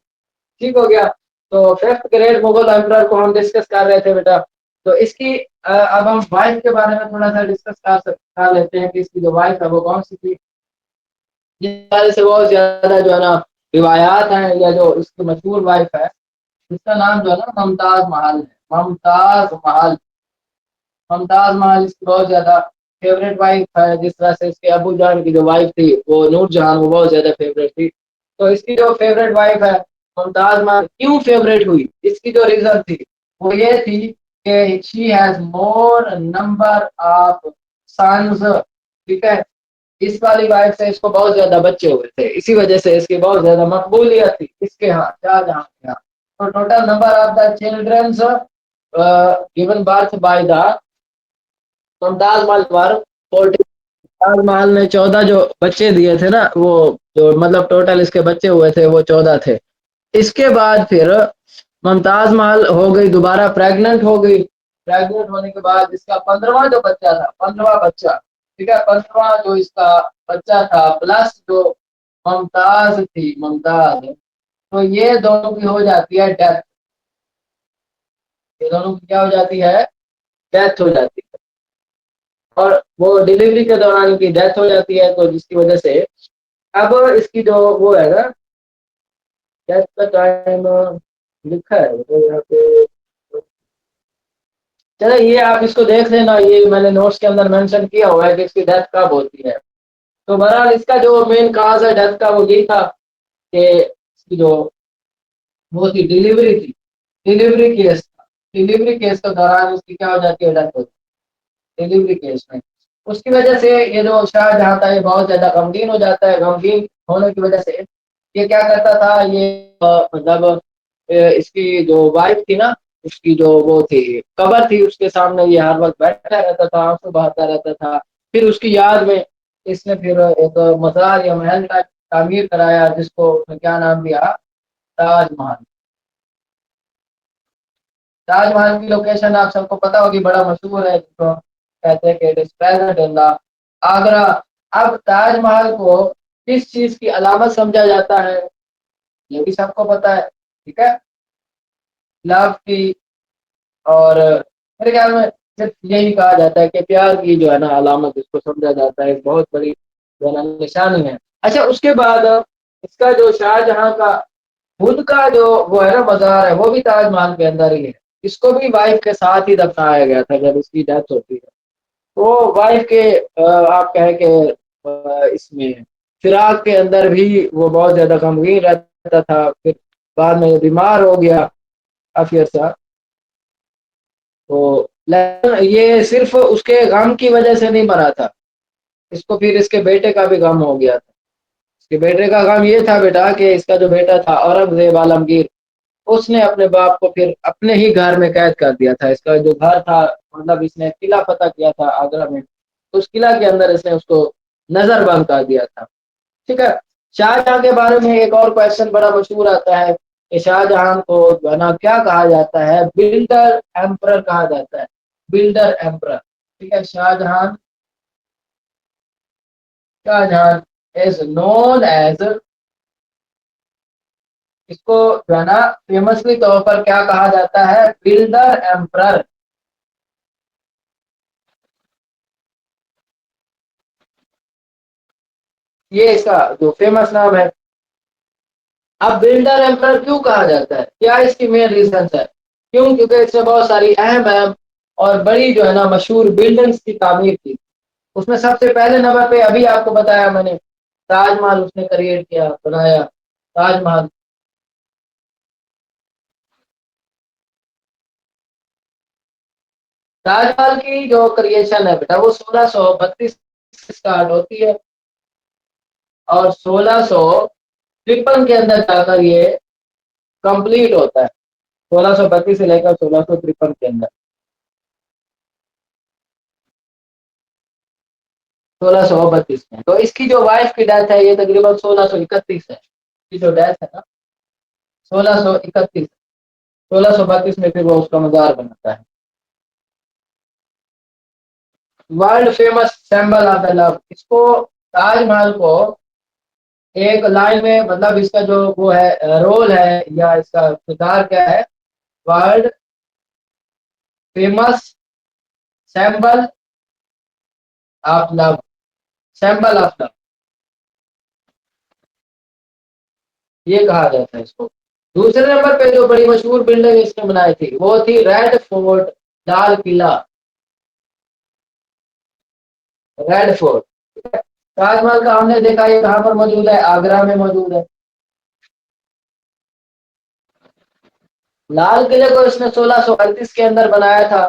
ठीक हो गया? तो फिफ्थ ग्रेट मुगल एम्परर को हम डिस्कस कर रहे थे बेटा। तो इसकी अब हम वाइफ के बारे में थोड़ा सा डिस्कस कर लेते हैं कि इसकी जो वाइफ है वो कौन सी थी। जिस तरह से बहुत ज्यादा जो है ना रिवायात हैं, या जो इसकी मशहूर वाइफ है, इसका नाम जो है ना मुमताज महल है। मुमताज महल, मुमताज महल इसकी बहुत ज्यादा फेवरेट वाइफ है। जिस तरह से इसके अबू जान की जो वाइफ थी वो नूर जहां, वो बहुत ज्यादा फेवरेट थी। तो इसकी जो फेवरेट वाइफ है मुमताज महल, क्यों फेवरेट हुई, इसकी जो रीजन थी वो ये थी कि she has more number of sons, ठीक है? इस वाली वाइफ से इसको बहुत ज्यादा बच्चे हुए थे, इसी वजह से इसकी बहुत ज्यादा मकबूलियत थी इसके यहाँ, शाहजहां के यहाँ। तो total number of the childrens given birth by the Mumtaz Mahal पर 14। ताजमहल ने 14 जो बच्चे दिए थे ना, वो जो मतलब टोटल इसके बच्चे हुए थे वो 14 थे। इसके बाद फिर मुमताज महल हो गई, दोबारा प्रेग्नेंट हो गई। प्रेग्नेंट होने के बाद इसका 15वां जो बच्चा था, 15वां बच्चा, ठीक है, 15वां जो इसका बच्चा था प्लस जो मुमताज थी, मुमताज, तो ये दोनों की हो जाती है डेथ। ये दोनों की क्या हो जाती है? डेथ हो जाती है। और वो डिलीवरी के दौरान इनकी डेथ हो जाती है, तो जिसकी वजह से अब इसकी जो वो है ना, डेथ का टाइम लिखा है तो यहाँ पे, चलो ये आप इसको देख लेना, ये मैंने नोट्स के अंदर मेंशन किया हुआ है कि इसकी डेथ कब होती है। तो बहरहाल इसका जो मेन काज है डेथ का वो यही था कि इसकी जो वो थी डिलीवरी थी, डिलीवरी केस था। डिलीवरी केस के दौरान उसकी क्या हो जाती है? डेथ होती है डिलीवरी केस में। उसकी वजह से ये जो शाहजहां था ये बहुत ज्यादा गमगीन हो जाता है। गमगीन होने की वजह से ये क्या करता था, ये मतलब इसकी जो वाइफ थी ना, उसकी जो वो थी कबर थी, उसके सामने ये हर वक्त बैठा रहता था, आंसू बहाता रहता था। फिर उसकी याद में इसने फिर एक मजार या महल का तामीर कराया, जिसको उसने क्या नाम दिया? ताजमहल। ताजमहल की लोकेशन आप सबको पता होगी, बड़ा मशहूर है, जिसको कहते हैं कि it is present in the Agra. अब ताजमहल को किस चीज की अलामत समझा जाता है, ये भी सबको पता है, ठीक है? लव की, और मेरे ख्याल में सिर्फ यही कहा जाता है कि प्यार की जो है ना अलामत इसको समझा जाता है, एक बहुत बड़ी जो है ना निशानी है। अच्छा, उसके बाद इसका जो शाहजहां का खुद का जो वो है ना मज़ार है वो भी ताजमहल के अंदर ही है। इसको भी वाइफ के साथ ही दफनाया गया था जब इसकी डेथ होती है। तो वाइफ के आप कहें कि इसमें फिराक के अंदर भी वो बहुत ज्यादा गमगीन रहता था। फिर बाद में बीमार हो गया काफी अर्सा। तो लेकिन ये सिर्फ उसके गम की वजह से नहीं मरा था, इसको फिर इसके बेटे का भी गम हो गया था। इसके बेटे का गम ये था बेटा कि इसका जो बेटा था औरंगजेब आलमगीर, उसने अपने बाप को फिर अपने ही घर में कैद कर दिया था। इसका जो घर था, मतलब इसने किला फतह किया था आगरा में, उस किला के अंदर इसने उसको नजरबंद कर दिया था। ठीक है। शाहजहां के बारे में एक और क्वेश्चन बड़ा मशहूर आता है कि शाहजहां को जो है ना क्या कहा जाता है, बिल्डर एम्परर कहा जाता है, बिल्डर एम्परर। ठीक है। Shahjahan Shahjahan is known as, इसको जो है ना फेमसली तौर पर क्या कहा जाता है, बिल्डर एम्परर। ये इसका जो फेमस नाम है। अब बिल्डर एम्परर क्यों कहा जाता है, क्या इसकी मेन रीजन है? क्यों? क्योंकि इसने बहुत सारी अहम अहम और बड़ी जो है ना मशहूर बिल्डिंग्स की तामीर की। उसमें सबसे पहले नंबर पे अभी आपको बताया मैंने, ताजमहल उसने क्रिएट किया, बनाया ताजमहल। ताजमहल की जो क्रिएशन है बेटा वो 1632 से स्टार्ट होती है और 1653 के अंदर जाकर ये कंप्लीट होता है। 1632 से लेकर 1653 के अंदर, 1632 में। तो इसकी जो वाइफ की डेथ है ये तकरीबन 1631 है। इसकी जो डेथ है ना 1631, 1632 में फिर वो उसका मजार बनाता है। World famous symbol of the love, इसको ताजमहल को एक लाइन में, मतलब इसका जो वो है रोल है या इसका किरदार क्या है, world famous symbol of love, symbol of love ये कहा जाता है इसको। दूसरे नंबर पे जो बड़ी मशहूर बिल्डिंग इसने बनाई थी वो थी red fort, Lal Qila, red fort. Taj Mahal का हमने देखा ये कहाँ पर मौजूद है, आगरा में मौजूद है। लाल किले को इसने 1638 के अंदर बनाया था।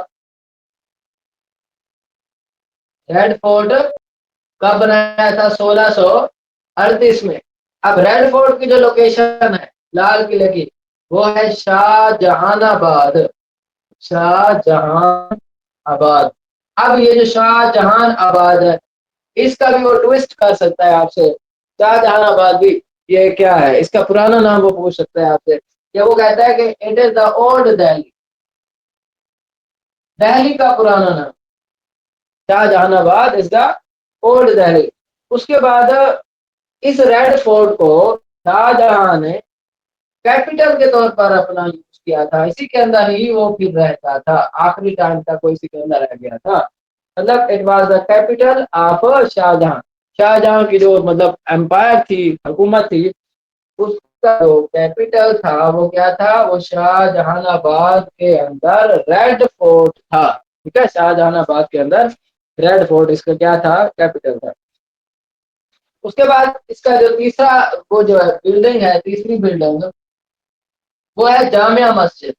रेड फोर्ट कब बनाया था, 1638 में। अब रेड फोर्ट की जो लोकेशन है लाल किले की वो है शाहजहानाबाद, शाहजहानाबाद। अब ये जो शाहजहानाबाद है इसका भी वो ट्विस्ट कर सकता है आपसे, शाहजहानाबाद भी ये क्या है, इसका पुराना नाम वो पूछ सकता है आपसे। या वो कहता है कि it is the old Delhi, Delhi का पुराना नाम Shahjahanabad is the old Delhi. उसके बाद इस रेड फोर्ट को शाहजहां ने कैपिटल के तौर पर अपना यूज किया था, इसी के अंदर ही वो फिर रहता था आखिरी टाइम तक, वो इसी के अंदर रह गया था। मतलब it was the capital of Shahjahan. Shahjahan की जो मतलब एम्पायर थी, हुकूमत थी, उसका जो कैपिटल था वो क्या था, वो शाहजहानाबाद के अंदर रेड फोर्ट था। ठीक है। शाहजहानाबाद के अंदर रेड फोर्ट इसका क्या था, कैपिटल था। उसके बाद इसका जो तीसरा वो जो है बिल्डिंग है, तीसरी बिल्डिंग वो है जामिया मस्जिद,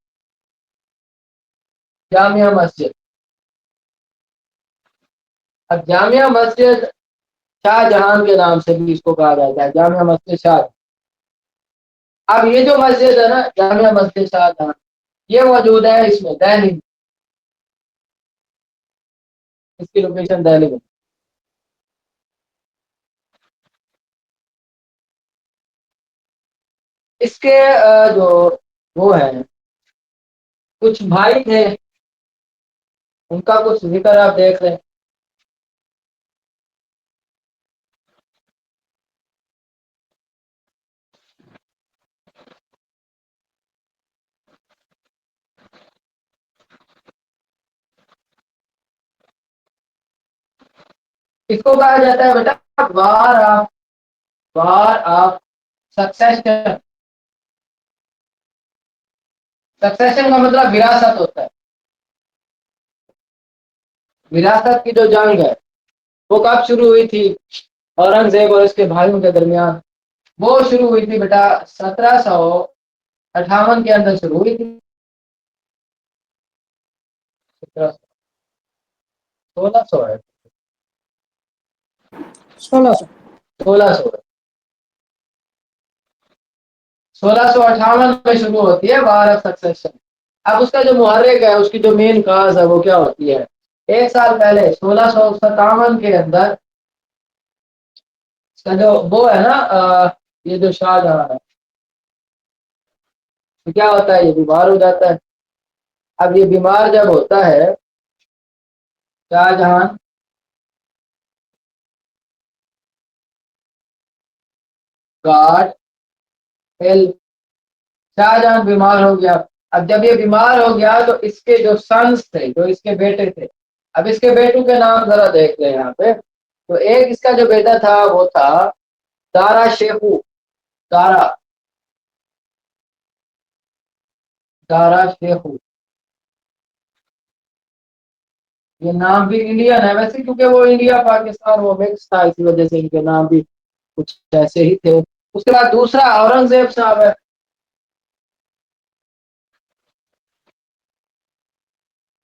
जामिया मस्जिद। अब जामिया मस्जिद शाहजहां के नाम से भी इसको कहा जाता है, जामिया मस्जिद शाह। अब ये जो मस्जिद है ना जामिया मस्जिद शाहजहां, ये मौजूद है इसमें दिल्ली में, इसकी लोकेशन दिल्ली में। इसके जो वो है कुछ भाई थे, उनका कुछ जिक्र आप देख लें। इसको कहा जाता है बेटा वार ऑफ सक्सेशन। सक्सेशन का मतलब विरासत होता है। विरासत की जो जंग है वो कब शुरू हुई थी औरंगजेब और उसके भाइयों के दरमियान? वो शुरू हुई थी बेटा 1758 के अंदर शुरू हुई थी। 1600 है, 1600। 1600 है। 1658 में शुरू होती है वार ऑफ सक्सेशन। अब उसका जो मुहर्रिक है, उसकी जो मेन काज है वो क्या होती है? एक साल पहले 1657 के अंदर इसका जो वो है ना, ये जो शाहजहां है, तो क्या होता है, ये बीमार हो जाता है। अब ये बीमार जब होता है शाहजहां, गॉड हेल्प, शाहजहां बीमार हो गया। अब जब ये बीमार हो गया तो इसके जो सन्स थे, जो इसके बेटे थे, अब इसके बेटों के नाम जरा देख ले यहाँ पे। तो एक इसका जो बेटा था वो था दारा शेखू। दारा दारा शेखू, ये नाम भी इंडियन है वैसे, क्योंकि वो इंडिया पाकिस्तान वो मिक्स था, इसी वजह से इनके नाम भी कुछ ऐसे ही थे। उसके बाद दूसरा औरंगजेब साहब है।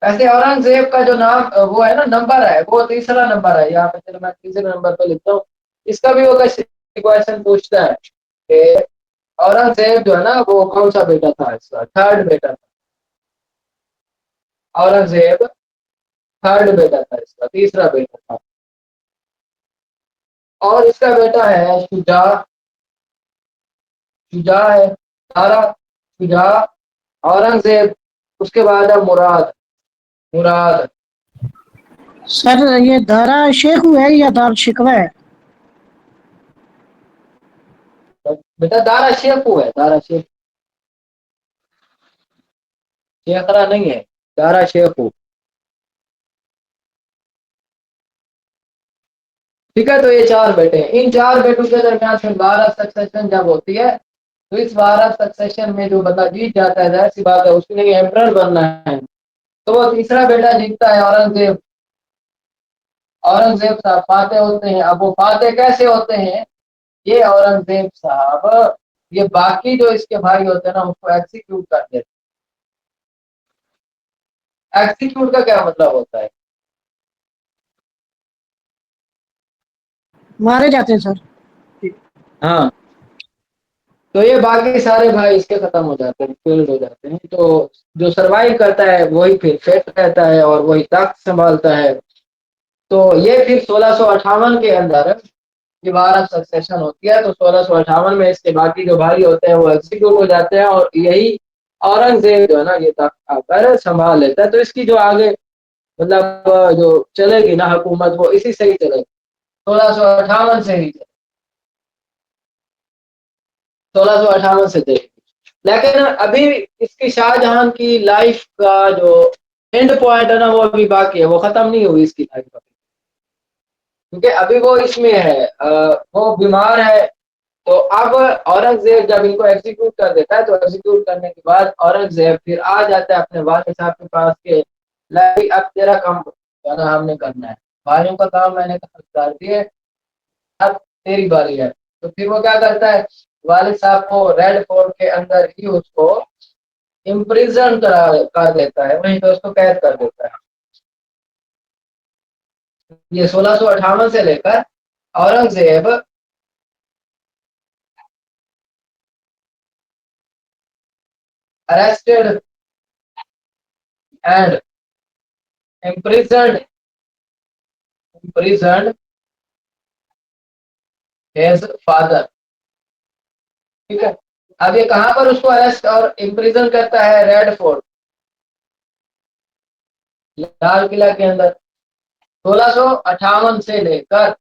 वैसे औरंगजेब का जो नाम वो है ना, नंबर है, वो तीसरा नंबर है यहाँ पे। चलो मैं तीसरे नंबर पे लिखता हूँ। इसका भी वो क्वेश्चन पूछता है कि औरंगजेब जो है ना वो कौन सा बेटा था, इसका थर्ड बेटा था। औरंगजेब थर्ड बेटा था, इसका तीसरा बेटा था। और इसका बेटा है शुजा। शुजा है सारा, शुजा, औरंगजेब, उसके बाद है मुराद। मुराद सर ये दारा शेखू है या दार शिकवा है? बेटा दारा शेखू है, दारा शेख, शेखरा नहीं है, दारा शेखू। ठीक है, तो ये चार बेटे हैं। इन चार बेटों के दरमियान फिर वार ऑफ सक्सेशन जब होती है, तो इस वार ऑफ सक्सेशन में जो बंदा जीत जाता है, जाहिर सी बात है उसके लिए एम्परर बनना है, तो वो तीसरा बेटा जीतता है औरंगजेब। औरंगजेब साहब फाते होते हैं। अब वो फाते कैसे होते हैं? ये औरंगजेब साहब ये बाकी जो इसके भाई होते हैं ना उसको एग्जीक्यूट कर देते हैं। एग्जीक्यूट का क्या मतलब होता है? मारे जाते हैं सर। हाँ, तो ये बाकी सारे भाई इसके खत्म हो जाते हैं, फेल्ड हो जाते हैं। तो जो सरवाइव करता है वही फिर फिट रहता है और वही तख्त संभालता है। तो ये फिर 1658 के अंदर ये वार ऑफ सक्सेशन होती है। तो 1658 में इसके बाकी जो भाई होते हैं वो एग्जीक्यूट हो जाते हैं और यही औरंगजेब जो है ना ये तख्त आकर संभाल लेता है। तो इसकी जो आगे मतलब जो चलेगी ना हुकूमत, वो इसी से ही चलेगी, 1658 से ही, 1658 से चलेगी। लेकिन अभी इसकी शाहजहां की लाइफ का जो एंड पॉइंट है ना वो अभी बाकी है, वो खत्म नहीं हुई इसकी लाइफ अभी, क्योंकि अभी वो इसमें है, वो बीमार है। तो अब औरंगजेब जब इनको एग्जीक्यूट कर देता है, तो एग्जीक्यूट करने के बाद औरंगजेब फिर आ जाता है अपने वालिद साहब के पास के, लाई अब तेरा काम जाना हमने करना है, भाइयों का काम मैंने कर दिए, अब तेरी बारी है। तो फिर वो क्या करता है, वालिद साहब को रेड फोर्ट के अंदर ही उसको इम्प्रिजन कर देता है, वहीं पे उसको कैद कर देता है। ये 1658 से लेकर Aurangzeb arrested and imprisoned his father। ठीक है, अब ये कहां पर उसको अरेस्ट और इम्प्रिजन करता है? रेड फोर्ट, लाल किला के अंदर। 1658 से लेकर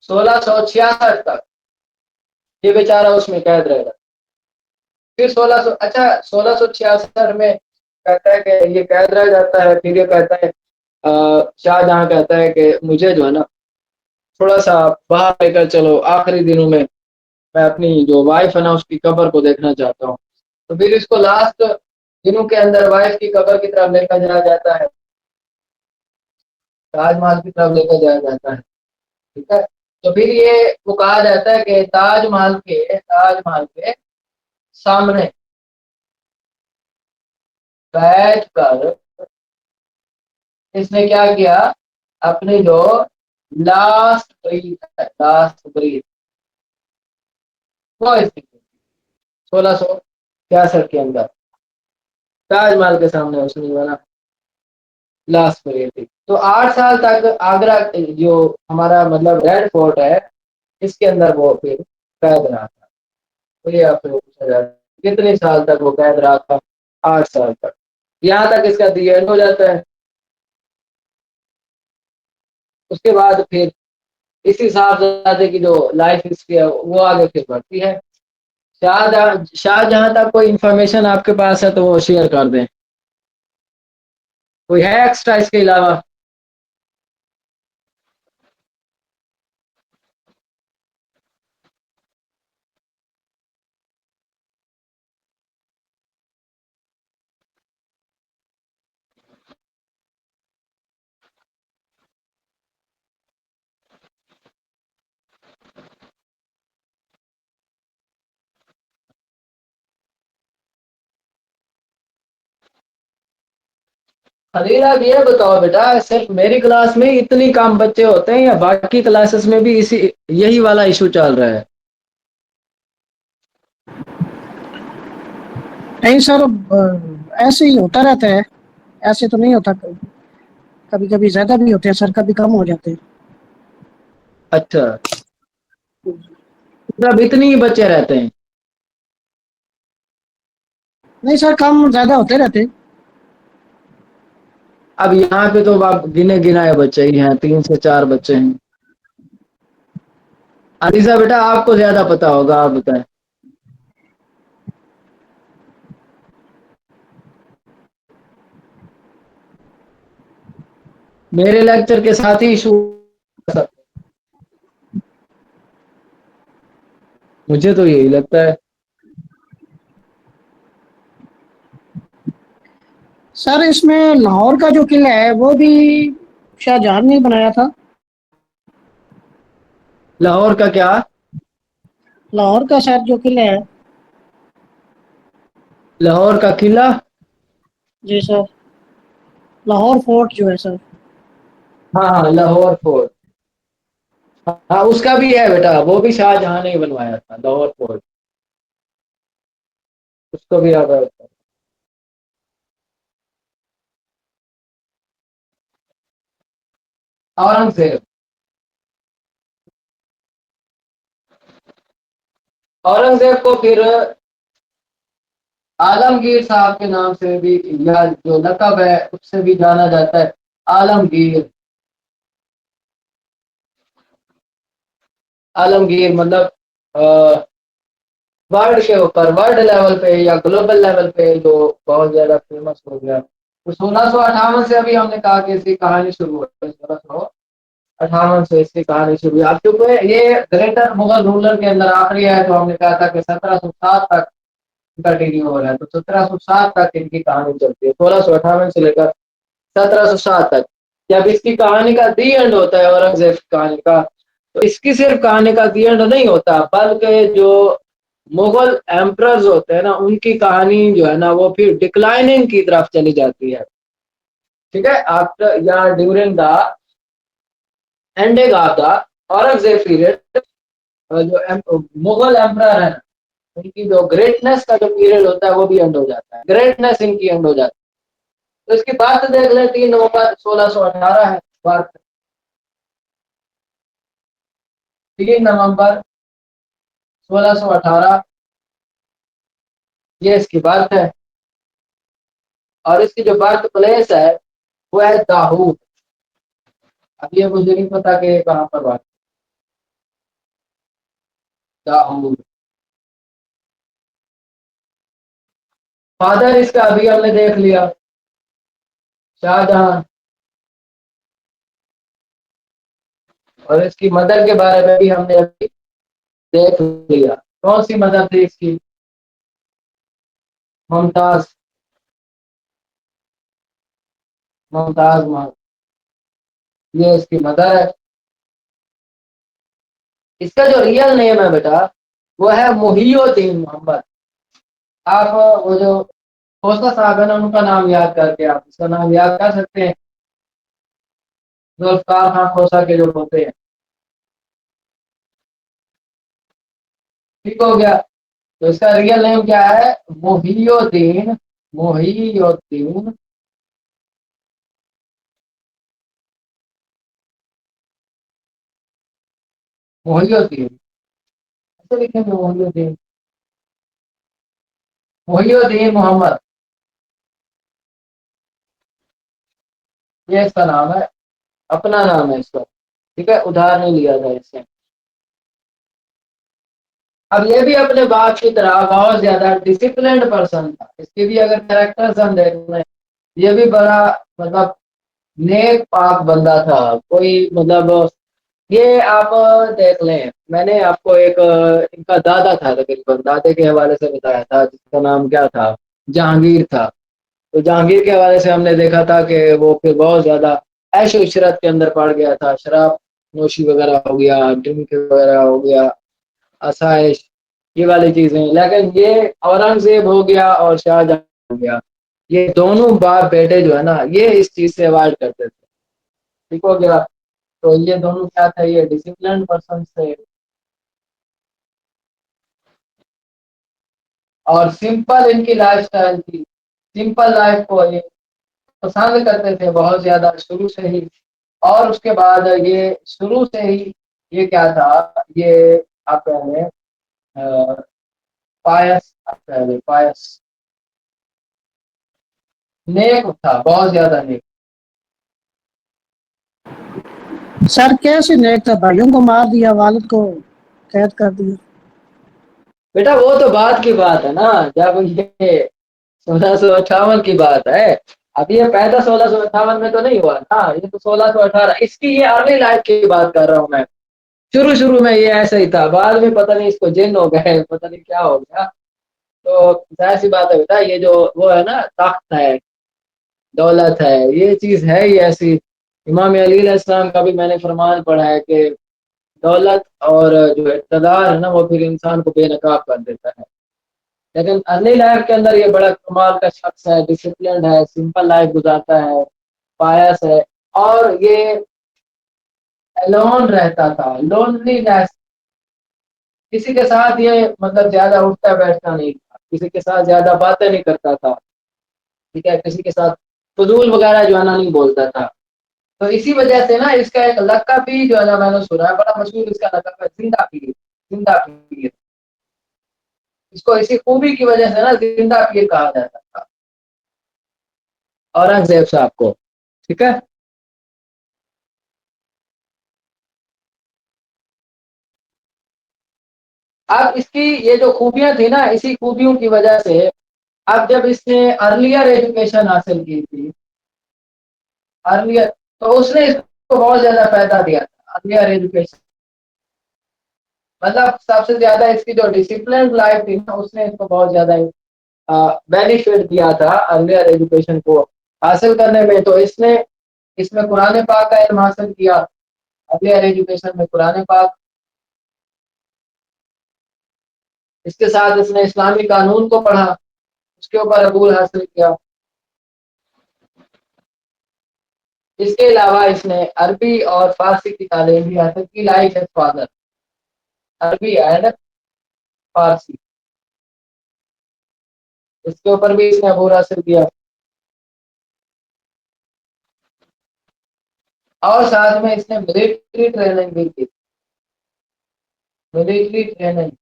1666 तक ये बेचारा उसमें कैद रहेगा। फिर 1600, अच्छा 1666 में कहता है कि ये कैद रह जाता है। फिर ये कहता है, शाहजहां कहता है कि मुझे जो है ना थोड़ा सा बाहर लेकर चलो, आखिरी दिनों में मैं अपनी जो वाइफ है ना उसकी कब्र को देखना चाहता हूँ। तो फिर इसको लास्ट दिनों के अंदर वाइफ की कब्र की तरफ लेकर जाया जाता है, ताजमहल की तरफ लेकर जाया जाता है। ठीक है, तो फिर ये वो कहा जाता है कि ताजमहल के सामने बैठ कर इसने क्या किया, अपनी जो लास्ट ब्रीथ है, लास्ट ब्रीथ वो इसने 1666 के अंदर ताजमहल के सामने उसने बना लास्ट ब्रीथ थी। तो 8 साल तक आगरा जो हमारा मतलब रेड फोर्ट है इसके अंदर वो फिर कैद रहा था। तो ये आपसे पूछा जाता है कितने साल तक वो कैद रहा था, 8 साल तक। यहाँ तक इसका दी एंड हो जाता है। उसके बाद फिर इसी साहबजादे की जो लाइफ हिस्ट्री है वो आगे फिर बढ़ती है। शाहजहां तक कोई इंफॉर्मेशन आपके पास है तो वो शेयर कर दें, कोई है एक्स्ट्रा इसके अलावा? खलील आप ये बताओ बेटा, सिर्फ मेरी क्लास में ही इतनी कम बच्चे होते हैं या बाकी क्लासेस में भी इसी यही वाला इशू चल रहा है? नहीं सर, ऐसे ही होता रहता है, ऐसे तो नहीं होता। कभी कभी ज्यादा भी होते हैं सर, कभी कम हो जाते हैं। अच्छा, मतलब इतनी ही बच्चे रहते हैं? नहीं सर, कम ज्यादा होते रहते हैं। अब यहाँ पे तो आप गिने गिनाए बच्चे ही हैं, 3 से 4 बच्चे हैं। अलीसा बेटा आपको ज्यादा पता होगा, आप बताएं। मेरे लेक्चर के साथ ही इशू, मुझे तो यही लगता है। सर इसमें लाहौर का जो किला है वो भी शाहजहां ने बनाया था। लाहौर का क्या? लाहौर का सर जो किला है। लाहौर का किला? जी सर, लाहौर फोर्ट जो है सर। हाँ हाँ, लाहौर फोर्ट। हाँ उसका भी है बेटा, वो भी शाहजहां ने ही बनवाया था लाहौर फोर्ट, उसको भी याद है। औरंगजेब, औरंगजेब को फिर आलमगीर साहब के नाम से भी, या जो लकब है उससे भी जाना जाता है, आलमगीर। आलमगीर मतलब वर्ल्ड के ऊपर, वर्ल्ड लेवल पे या ग्लोबल लेवल पे जो बहुत ज्यादा फेमस हो गया। तो 1658 से अभी हमने कहा कि इसकी कहानी शुरू हुई, 1658 से इसकी कहानी शुरू हुई। अब क्योंकि ये ग्रेटर मुगल रूलर के अंदर आखिरी है, तो हमने कहा था कि 1707 तक कंटिन्यू हो रहा है, तो 1707 तक इनकी कहानी चलती है, 1658 से लेकर 1707 तक। जब इसकी कहानी का दी एंड होता है औरंगजेब की कहानी का, तो इसकी सिर्फ कहानी का दी एंड नहीं होता, बल्कि जो मुगल एम्परर्स होते हैं ना उनकी कहानी जो है ना वो फिर डिक्लाइनिंग की तरफ चली जाती है। ठीक है, आफ्टर या during the ending of the Aurangzeb period, जो मुगल एम्परर है उनकी जो ग्रेटनेस का जो पीरियड होता है वो भी एंड हो जाता है, ग्रेटनेस इनकी एंड हो जाती है। तो इसकी बात देख ले, 3 नवंबर 1618 है बात, 3 नवंबर 1618 ये इसकी बात है। और इसकी जो बर्थ प्लेस है वो है दाऊद। अब ये मुझे नहीं पता कि कहाँ पर बात, दाऊद। फादर इसका अभी हमने देख लिया, शाहजहां। और इसकी मदर के बारे में भी हमने अभी देख लिया। कौन सी मदर थी इसकी? मुमताज। मुमताज महल, ये इसकी मदर है। इसका जो रियल नेम है बेटा वो है मुहियुद्दीन मोहम्मद। आप वो जो खोसा साहब है ना उनका नाम याद करके आप इसका नाम याद कर सकते हैं, जुल्फकार खान खोसा के जो होते हैं। ठीक हो गया। तो इसका रियल नेम क्या है? मुहियुद्दीन, मुहियुद्दीन मुहियुद्दीन ऐसे लिखेंगे, मुहियुद्दीन, मुहियुद्दीन मोहम्मद, ये इसका नाम है, अपना नाम है इसका। ठीक है, उधार नहीं लिया था इससे। अब ये भी अपने बाप की तरह बहुत ज्यादा डिसिप्लिन्ड पर्सन था। इसके भी अगर कैरेक्टर्स हम देख रहे हैं, ये भी बड़ा मतलब नेक पाक बंदा था। कोई मतलब ये आप देख लें, मैंने आपको एक इनका दादा था तकरीबन, दादे के हवाले से बताया था जिसका नाम क्या था, जहांगीर था। तो जहांगीर के हवाले से हमने देखा था कि वो फिर बहुत ज्यादा ऐश इशरत के अंदर पड़ गया था, शराब नोशी वगैरह हो गया, ड्रिंक वगैरह हो गया, आसाइश, ये वाली चीजें। लेकिन ये औरंगजेब हो गया और शाहजहां हो गया, ये दोनों बाप बेटे जो है ना, ये इस चीज से अवॉइड करते थे। ठीक हो गया। तो ये दोनों क्या थे, ये डिसिप्लिन पर्सन थे और सिंपल इनकी लाइफ स्टाइल थी। सिंपल लाइफ को ये पसंद करते थे बहुत ज्यादा शुरू से ही। और उसके बाद ये शुरू से ही ये क्या था, ये आप कह लें पायस, आप कह लें पायस, नेक था, बहुत ज्यादा नेक। सर कैसे नेक था, भाइयों को मार दिया, वालिद को कैद कर दिया। बेटा वो तो बात की बात है ना, जब ये 1658 की बात है। अब ये पैदा 1658 में तो नहीं हुआ ना, ये तो 1618, इसकी ये अर्ली लाइफ की बात कर रहा हूँ मैं। शुरू शुरू में ये ऐसा ही था, बाद में पता नहीं इसको जिन हो गए, पता नहीं क्या हो गया। तो जाहिर सी बात है बेटा, ये जो वो है ना, तख्त है, दौलत है, ये चीज है ही ऐसी। इमाम अली अलैहिस्सलाम का भी मैंने फरमान पढ़ा है कि दौलत और जो इक़्तिदार है ना, वो फिर इंसान को बेनकाब कर देता है। लेकिन अर्ली लाइफ के अंदर ये बड़ा कमाल का शख्स है, डिसिप्लिन है, सिंपल लाइफ गुजारता है, पायस है। और ये अलोन रहता था, लोनलीनेस, किसी के साथ ये मतलब ज्यादा उठता बैठता नहीं था, किसी के साथ ज्यादा बातें नहीं करता था। ठीक है, किसी के साथ फजूल वगैरह जो है ना नहीं बोलता था। तो इसी वजह से ना इसका एक लक़ब भी जो है ना मैंने सुना है, बड़ा मशहूर इसका लक़ब है, जिंदा पीर, जिंदा पीर। इसको इसी खूबी की वजह से ना जिंदा पीर कहा जाता था औरंगजेब साहब को। ठीक है। अब इसकी ये जो खूबियां थी ना, इसी खूबियों की वजह से अब जब इसने अर्लियर एजुकेशन हासिल की थी, अर्लियर, तो उसने इसको बहुत ज्यादा फायदा दिया था अर्लियर एजुकेशन। मतलब सबसे ज्यादा इसकी जो डिसिप्लिन लाइफ थी ना, उसने इसको बहुत ज्यादा बेनिफिट दिया था अर्लियर एजुकेशन को हासिल करने में। तो इसने इसमें कुरान पाक का इल्म हासिल किया, अर्लियर एजुकेशन में कुरान पाक। इसके साथ इसने इस्लामी कानून को पढ़ा, उसके ऊपर अबूल हासिल किया। इसके अलावा इसने अरबी और फारसी की तालीम भी हासिल की, लाइक हिज फादर, अरबी एंड फारसी, इसके ऊपर भी इसने अबूल हासिल किया। और साथ में इसने मिलिट्री ट्रेनिंग भी की, मिलिट्री ट्रेनिंग।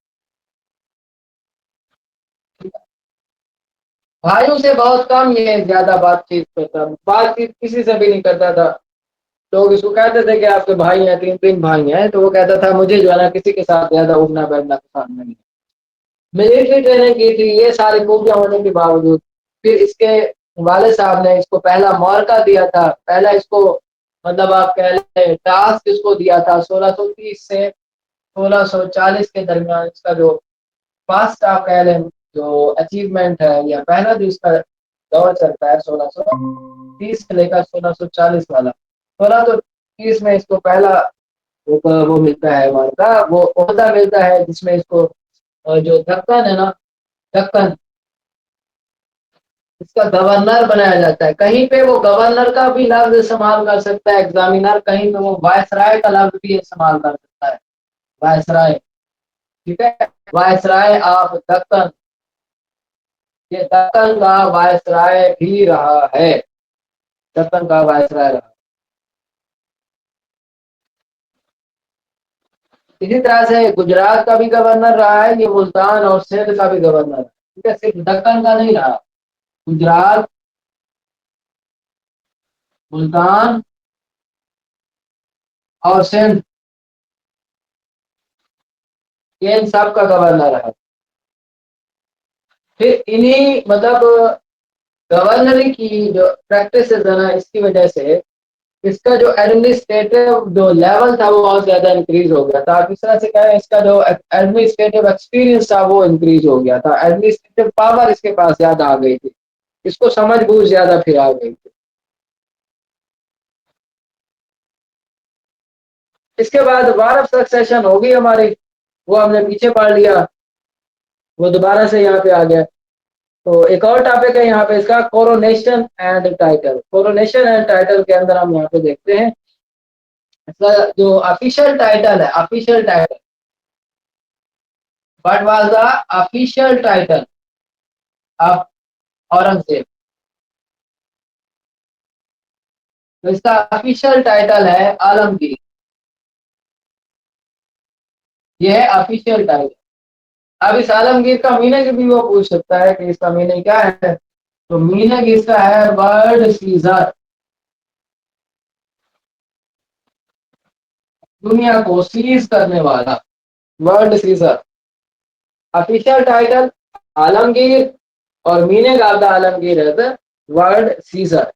भाइयों से बहुत कम ये ज्यादा बातचीत करता, बातचीत किसी से भी नहीं करता था। लोग इसको कहते थे कि आपके भाई हैं, तीन तीन भाई हैं, तो वो कहता था मुझे जो है ना किसी के साथ ज्यादा उठना बैठना पसंद नहीं है। मिलिट्री ट्रेनिंग की थी, ये सारी खूबियां होने के बावजूद फिर इसके वाले साहब ने इसको पहला मौका दिया था, पहला इसको मतलब आप कह लें टास्क इसको दिया था 1630 से 1640 के दरमियान। इसका जो फास्ट आप कह लें जो अचीवमेंट है, या पहला जो इसका दौर चलता है 1630 से लेकर 1640 वाला। 1630 में इसको पहला वो मिलता है वहां का वो ओहदा मिलता है, जिसमें इसको जो दक्कन है ना, दक्कन, इसका गवर्नर बनाया जाता है। कहीं पे वो गवर्नर का भी लफ्ज इस्तेमाल कर सकता है एग्जामिनर, कहीं पे वो वायसराय का लफ्ज भी इस्तेमाल कर सकता है, वायसराय। ठीक है, वायसराय ऑफ दक्कन, ये दक्कन का वायसराय भी रहा है, दक्कन का वायसराय रहा। इसी तरह से गुजरात का भी गवर्नर रहा है, ये मुल्तान और सिंध का भी गवर्नर है। ठीक है, सिर्फ दक्कन का नहीं रहा, गुजरात, मुल्तान और सिंध, ये इन सब का गवर्नर है। फिर इन्हीं मतलब गवर्नरी की जो प्रैक्टिस है ना, इसकी वजह से इसका जो एडमिनिस्ट्रेटिव जो लेवल था वो बहुत ज्यादा इंक्रीज हो गया था। इस तरह से कहें, इसका जो एडमिनिस्ट्रेटिव एक्सपीरियंस था वो इंक्रीज हो गया था, एडमिनिस्ट्रेटिव पावर इसके पास ज्यादा आ गई थी, इसको समझ बूझ ज्यादा फिर आ गई थी। इसके बाद वार ऑफ सक्सेशन होगी हमारी, वो हमने पीछे पढ़ लिया, वो दोबारा से यहाँ पे आ गया। तो एक और टॉपिक है यहाँ पे इसका, coronation and title. Coronation and title के अंदर हम यहाँ पे देखते हैं इसका जो ऑफिशियल टाइटल है, official title, what was the official title of Aurangzeb. तो इसका ऑफिशियल टाइटल है आलमगीर, ये है ऑफिशियल टाइटल। अब इस आलमगीर का मीनिंग भी वो पूछ सकता है कि इसका मीनिंग क्या है, तो मीनिंग इसका है वर्ल्ड सीजर, दुनिया को सीज करने वाला, world seizer. Official title Alamgir और मीनिंग ऑफ द आलमगीर है द वर्ल्ड सीजर।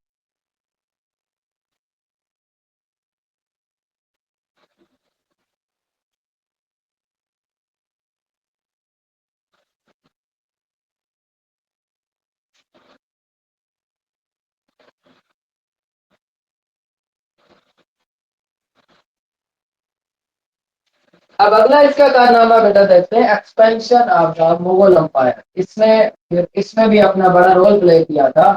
अब अगला इसका कारनामा बेटा देखते हैं, expansion of the Mughal empire. इसमें भी अपना बड़ा रोल प्ले किया था,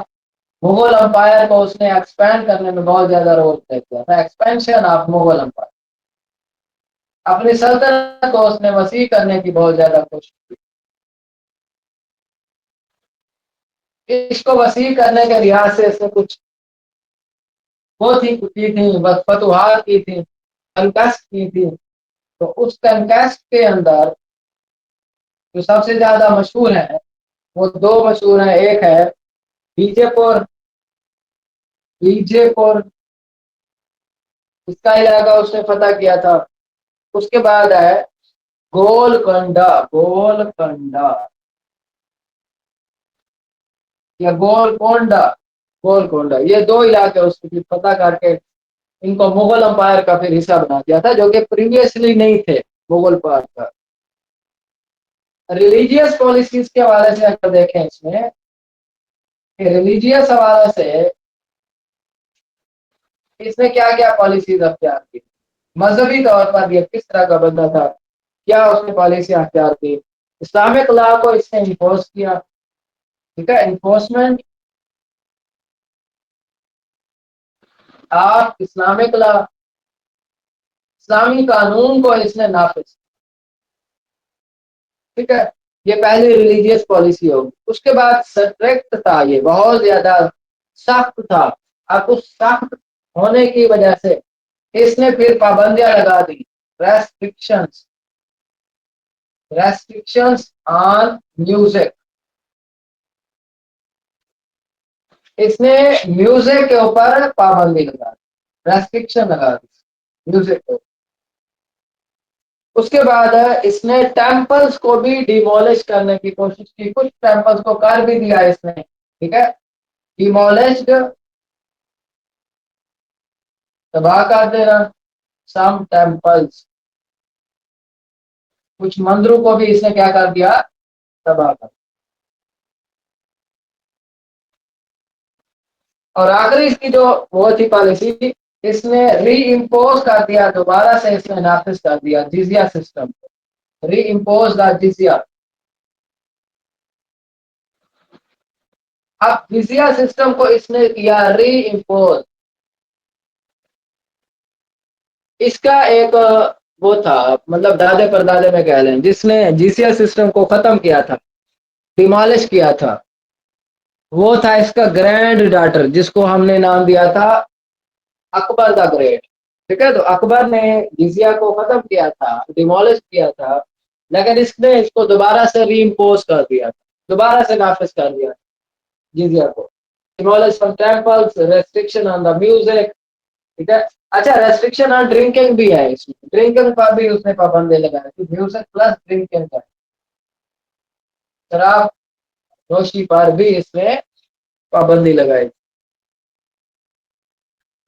मुगल एम्पायर को उसने एक्सपेंड करने में बहुत ज्यादा रोल प्ले किया था। एक्सपेंशन ऑफ मुगल एम्पायर, अपनी सल्तनत को उसने वसी करने की बहुत ज्यादा कोशिश की। इसको वसी करने के लिहाज से इसने कुछ वो थी की थी, फतुहात की थी, कंक्वेस्ट की थी। तो उस कंक्वेस्ट के अंदर जो सबसे ज्यादा मशहूर है वो दो मशहूर हैं, एक है बीजेपुर, बीजेपुर इसका इलाका उसने फतह किया था। उसके बाद है गोलकोंडा, गोलकोंडा या गोलकोंडा, गोलकोंडा, ये दो इलाके उसने फतह करके इनको मुगल एम्पायर का फिर हिस्सा बना दिया था, जो कि प्रीवियसली नहीं थे मुगल एम्पायर का। रिलीजियस पॉलिसीज के हवाले से अगर देखें इसमें, रिलीजियस हवाले से इसने क्या क्या पॉलिसीज अख्तियार की, मजहबी तौर पर ये किस तरह का बंदा था, क्या उसने पॉलिसी अख्तियार की, इस्लामिक लॉ को इसने इन्फोर्स किया। ठीक है, इन्फोर्समेंट ऑफ इस्लामिक लॉ, इस्लामी कानून को इसने नाफिज। ठीक है, ये पहली रिलीजियस पॉलिसी होगी। उसके बाद स्ट्रिक्ट था, ये बहुत ज्यादा सख्त था। अब उस सख्त होने की वजह से इसने फिर पाबंदियां लगा दी, रेस्ट्रिक्शंस, रेस्ट्रिक्शंस ऑन म्यूजिक। इसने म्यूजिक के ऊपर पाबंदी लगा दी, रेस्ट्रिक्शन लगा दी म्यूजिक को। उसके बाद इसने टेम्पल्स को भी डिमोलिश करने की कोशिश की, कुछ टेम्पल्स को कर भी दिया इसने। ठीक है, डिमोलिश्ड, तबाह कर देना, सम टेम्पल्स, कुछ मंदिरों को भी इसने क्या कर दिया, तबाह कर। और आखिरी इसकी जो वो थी पॉलिसी, इसने री इम्पोज कर दिया, दोबारा से इसने नाफिज कर दिया जिजिया सिस्टम, री इम्पोज द जिजिया। अब जिजिया सिस्टम को इसने किया री इम्पोज। इसका एक वो था, मतलब दादे परदादे में कह लें, जिसने जिजिया सिस्टम को खत्म किया था, डिमोलिश किया था, वो था इसका ग्रैंड डॉटर, जिसको हमने नाम दिया था अकबर द ग्रेट। ठीक है, तो अकबर ने जिजिया को खत्म किया था, डिमोलिश किया था, लेकिन इसने इसको दोबारा से रीइम्पोज कर दिया था, दोबारा से नाफिज कर दिया जिजिया को। Demolish from temples, restriction on the music. ठीक है, अच्छा रेस्ट्रिक्शन ऑन ड्रिंकिंग भी है इसमें, ड्रिंकिंग पर भी उसने पाबंदी लगाई थी, म्यूजिक प्लस ड्रिंकिंग का, शराब नोशी पर भी इसने पाबंदी लगाई।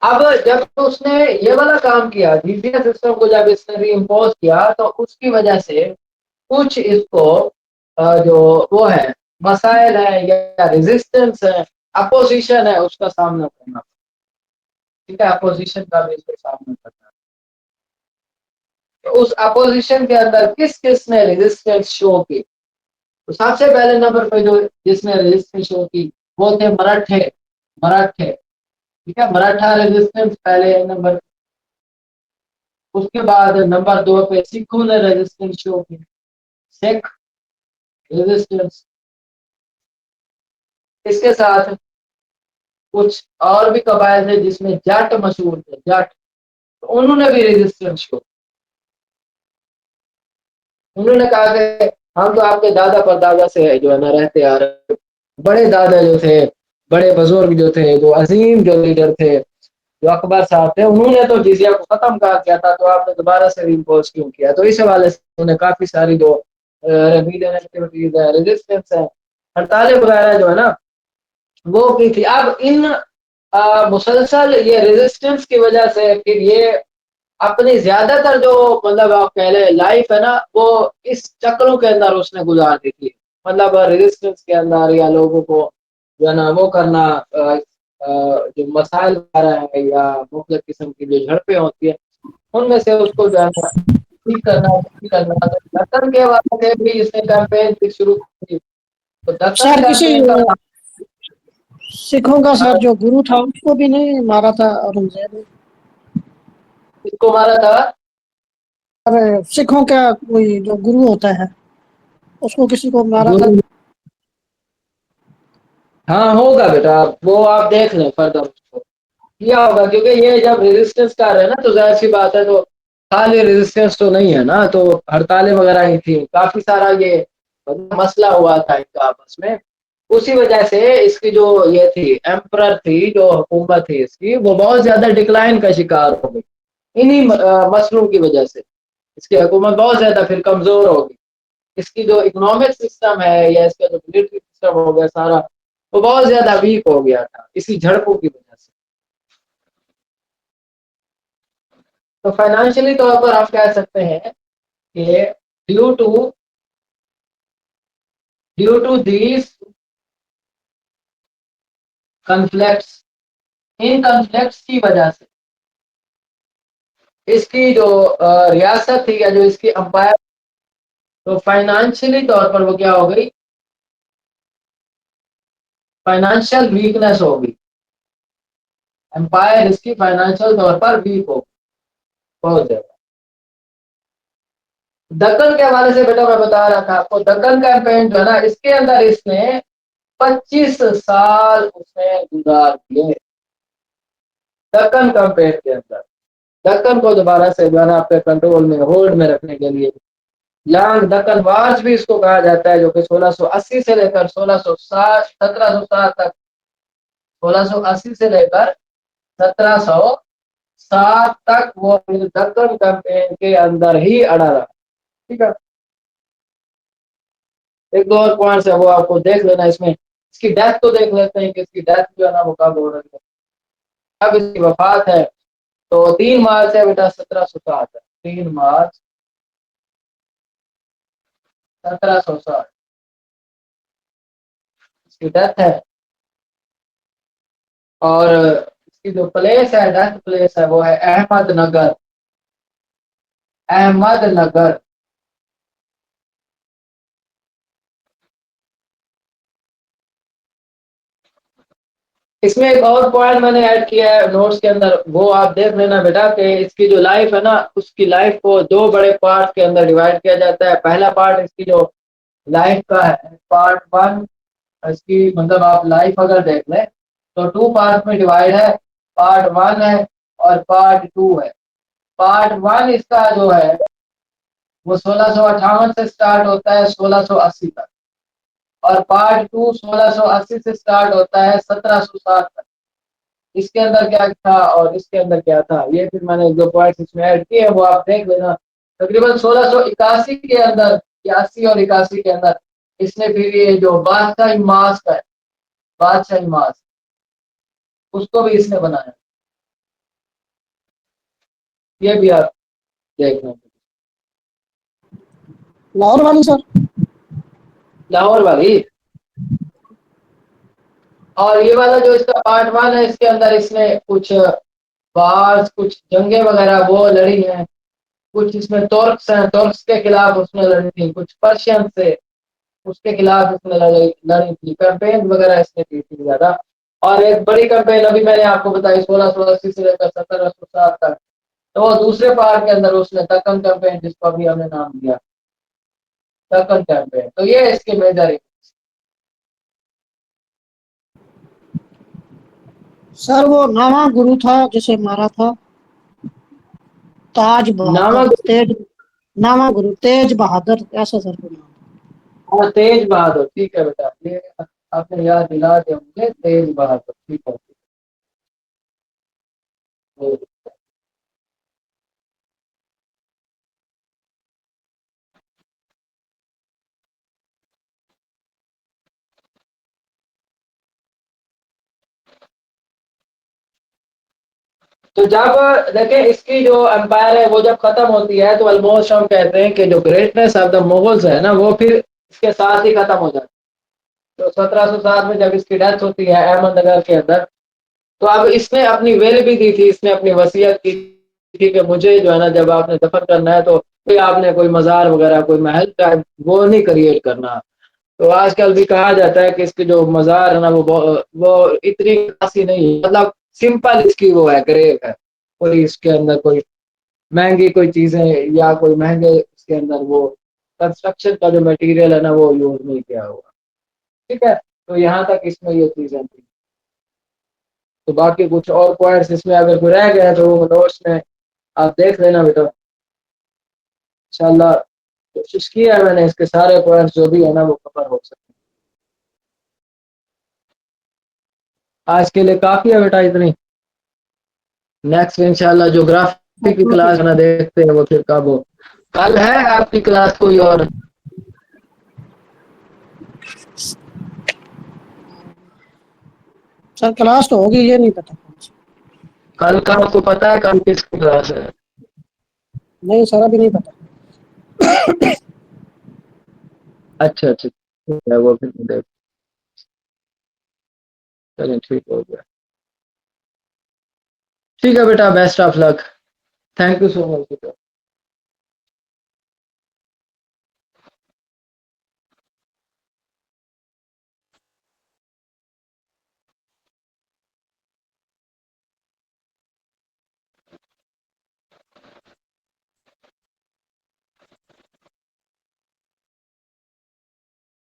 अब जब उसने ये वाला काम किया, जीपीएस सिस्टम को जब इसने रीइंपोज किया, तो उसकी वजह से कुछ इसको जो वो है मसाइल है या रेजिस्टेंस है, अपोजिशन है, उसका सामना करना। ठीक है, अपोजिशन का भी इसको सामना करना। तो उस अपोजिशन के अंदर किस किस ने रेजिस्टेंस शो की? तो सबसे पहले नंबर पे जो जिसने रेजिस्टेंस शो की वो थे मराठे। मराठे, ठीक है, मराठा रेजिस्टेंस पहले नंबर। उसके बाद नंबर 2 पे सिखों ने रेजिस्टेंस शो की, सिख रेजिस्टेंस। इसके साथ कुछ और भी कबाइल थे जिसमें जाट मशहूर थे, जाट, तो उन्होंने भी रेजिस्टेंस शो। उन्होंने कहा कि हम तो आपके दादा परदादा से जो है ना रहते आ रहे, बड़े दादा जो थे, बड़े बुजुर्ग जो थे, जो अजीम जो लीडर थे, जो अकबर साहब थे, उन्होंने तो जिजिया को खत्म कर दिया था, तो आपने दोबारा से रिइंपोज क्यों किया? तो इस हवाले से उन्होंने काफी सारी जो रेबिलियन एक्टिविटीज है, रेजिस्टेंस है, हड़तालें वगैरह जो है ना वो की थी। अब इन मुसलसल ये रेजिस्टेंस की वजह से फिर ये अपनी ज्यादातर जो मतलब आप कह ले लाइफ है ना, वो इस चक्रों के अंदर उसने गुजार दी थी। मतलब रेजिस्टेंस के अंदर या लोगों को जो है ना वो करना, जो मसाइल वगैरह है या मुख्तलिफ किस्म की जो झड़पें होती है, उनमें से उसको जो है ना ठीक करना। तो दक्कन के वाले से भी इसने कैंपेन की शुरू की। तो दक्कन सर किसी कैंपेन का सिखों का सर जो गुरु था उसको भी नहीं मारा था औरंगजेब ने? किसको मारा था? अरे सिखों का कोई जो गुरु होता है उसको किसी को मारा था? गुरु, हाँ होगा बेटा, वो आप देख लें फर्दर उसको किया होगा, क्योंकि ये जब रेजिस्टेंस कर रहे हैं ना, तो जाहिर सी बात है, तो खाली रेजिस्टेंस तो नहीं है ना, तो हड़तालें वगैरह ही थी, काफी सारा ये मसला हुआ था इनका आपस में। उसी वजह से इसकी जो ये थी एम्परर थी, जो हुकूमत थी इसकी, वो बहुत ज्यादा डिक्लाइन का शिकार हो गई इन्हीं मसलों की वजह से। इसकी हुकूमत बहुत ज्यादा फिर कमजोर हो गई। इसकी जो इकोनॉमिक सिस्टम है या इसका जो मिलिट्री सिस्टम हो गया सारा, वो बहुत ज्यादा वीक हो गया था इसी झड़पों की वजह से। तो फाइनेंशियली तौर पर आप कह सकते हैं कि ड्यू टू दीज कन्फ्लिक्ट्स, इन कन्फ्लिक्ट्स की वजह से इसकी जो रियासत थी या जो इसकी अंपायर, तो फाइनेंशियली तौर पर वो क्या हो गई? फाइनेंशियल वीकनेस होगी। एम्पायर इसकी फाइनेंशियल तौर पर वीक होगी बहुत ज्यादा। दक्कन के हवाले से बेटा मैं बता रहा था आपको, दक्कन कैंपेन जो है ना, इसके अंदर इसने 25 साल उसने गुजार दिए दक्कन कैंपेन के अंदर। दक्कन को दोबारा से जो है ना अपने कंट्रोल में, होल्ड में रखने के लिए लॉन्ग दक्कन वार्स भी इसको कहा जाता है, जो कि 1680 से लेकर 1660 1760 तक, 1680 से लेकर 1760 तक वो दक्कन कैंपेन के अंदर ही अड़ा रहा। ठीक है, एक दो और पॉइंट्स है वो आपको देख लेना इसमें। इसकी डेथ तो देख लेते हैं कि इसकी डेथ जो है ना वो कब हो रही है, कब इसकी वफात है। तो 3 मार्च है बेटा 1760 है, 3 मार्च 1760 इसकी डेथ है। और इसकी जो प्लेस है, डेथ प्लेस है, वो है अहमदनगर। अहमदनगर। इसमें एक और पॉइंट मैंने ऐड किया है नोट्स के अंदर, वो आप देख लेना बेटा कि इसकी जो लाइफ है ना, उसकी लाइफ को दो बड़े पार्ट के अंदर डिवाइड किया जाता है। पहला पार्ट इसकी जो लाइफ का है, पार्ट वन, इसकी मतलब आप लाइफ अगर देख लें तो टू पार्ट में डिवाइड है। पार्ट वन है और पार्ट टू है। पार्ट वन इसका जो है वो 1658 से स्टार्ट होता है 1680 तक, और पार्ट टू 1680 से स्टार्ट होता है 1760 तक। इसके अंदर क्या था और इसके अंदर क्या था, ये फिर मैंने जो पॉइंट्स इसमें ऐड किए हैं वो आप देख लेना। तकरीबन 1681 के अंदर, 81 और 81 के अंदर इसने फिर ये जो बादशाही मास्क है, बादशाही मास्क, उसको भी इसने बनाया। ये भी आप देखना। लाहौर वाली सर? लाहौर वाली। और ये वाला जो इसका पार्ट वन है, इसके अंदर इसने कुछ बार्स, कुछ जंगे वगैरह वो लड़ी हैं। कुछ इसमें तुर्क्स हैं, तुर्क्स के खिलाफ उसने लड़ी थी। कुछ पर्शियन से, उसके खिलाफ इसने लड़ी थी। कैंपेन वगैरह इसने की थी ज्यादा। और एक बड़ी कैंपेन अभी मैंने आपको बताई 1680 से लेकर 1760 तक, तो वो दूसरे पार्ट के अंदर उसने दक्कन कैंपेन, जिसको अभी हमने नाम दिया दक्कन कैंपेन। तो ये इसके मेजर। सर वो नामा गुरु था जिसे मारा था, ताज बहादुर, नामक। तेज, नामा गुरु तेज बहादुर, ऐसा सर को नाम। हाँ, तेज बहादुर, ठीक है बेटा, ये आपने याद दिला दिया मुझे, तेज बहादुर, ठीक है। तो जब देखें इसकी जो एम्पायर है वो जब खत्म होती है तो ऑलमोस्ट हम कहते हैं कि जो ग्रेटनेस ऑफ द मुगल्स है ना, वो फिर इसके साथ ही खत्म हो जाती है। तो 1707 में जब इसकी डेथ होती है अहमदनगर के अंदर, तो अब इसने अपनी विल भी दी थी, इसने अपनी वसीयत की थी कि मुझे जो है ना, जब आपने दफन करना है तो कोई आपने कोई मजार वगैरह, कोई महल टाइप वो नहीं क्रिएट करना। तो आजकल भी कहा जाता है कि इसकी जो मजार है ना, वो इतनी खासी नहीं है, मतलब सिंपल इसकी वो है, ग्रेव है। कोई इसके अंदर कोई महंगी कोई चीजें या कोई महंगे इसके अंदर वो कंस्ट्रक्शन का जो मटेरियल है ना, वो यूज नहीं किया हुआ। ठीक है, तो यहाँ तक इसमें ये चीजें थी। तो बाकी कुछ और पॉइंट्स इसमें अगर कोई रह गया तो वो नोट्स में आप देख लेना बेटा। इंशाल्लाह कोशिश की है मैंने इसके सारे पॉइंट्स जो भी है ना वो कवर हो सके। आज के लिए काफी है बेटा इतनी। नेक्स्ट इंशाल्लाह ज्योग्राफी की क्लास ना देखते हैं वो फिर कब हो। कल है आपकी क्लास कोई और? सर क्लास तो होगी, ये नहीं पता। कल का आपको पता है कल किसकी क्लास है? नहीं सर, अभी नहीं पता। अच्छा अच्छा, ठीक है, वो फिर देख। चलिए ठीक हो गया। ठीक है बेटा, best of luck. Thank you so much बेटा।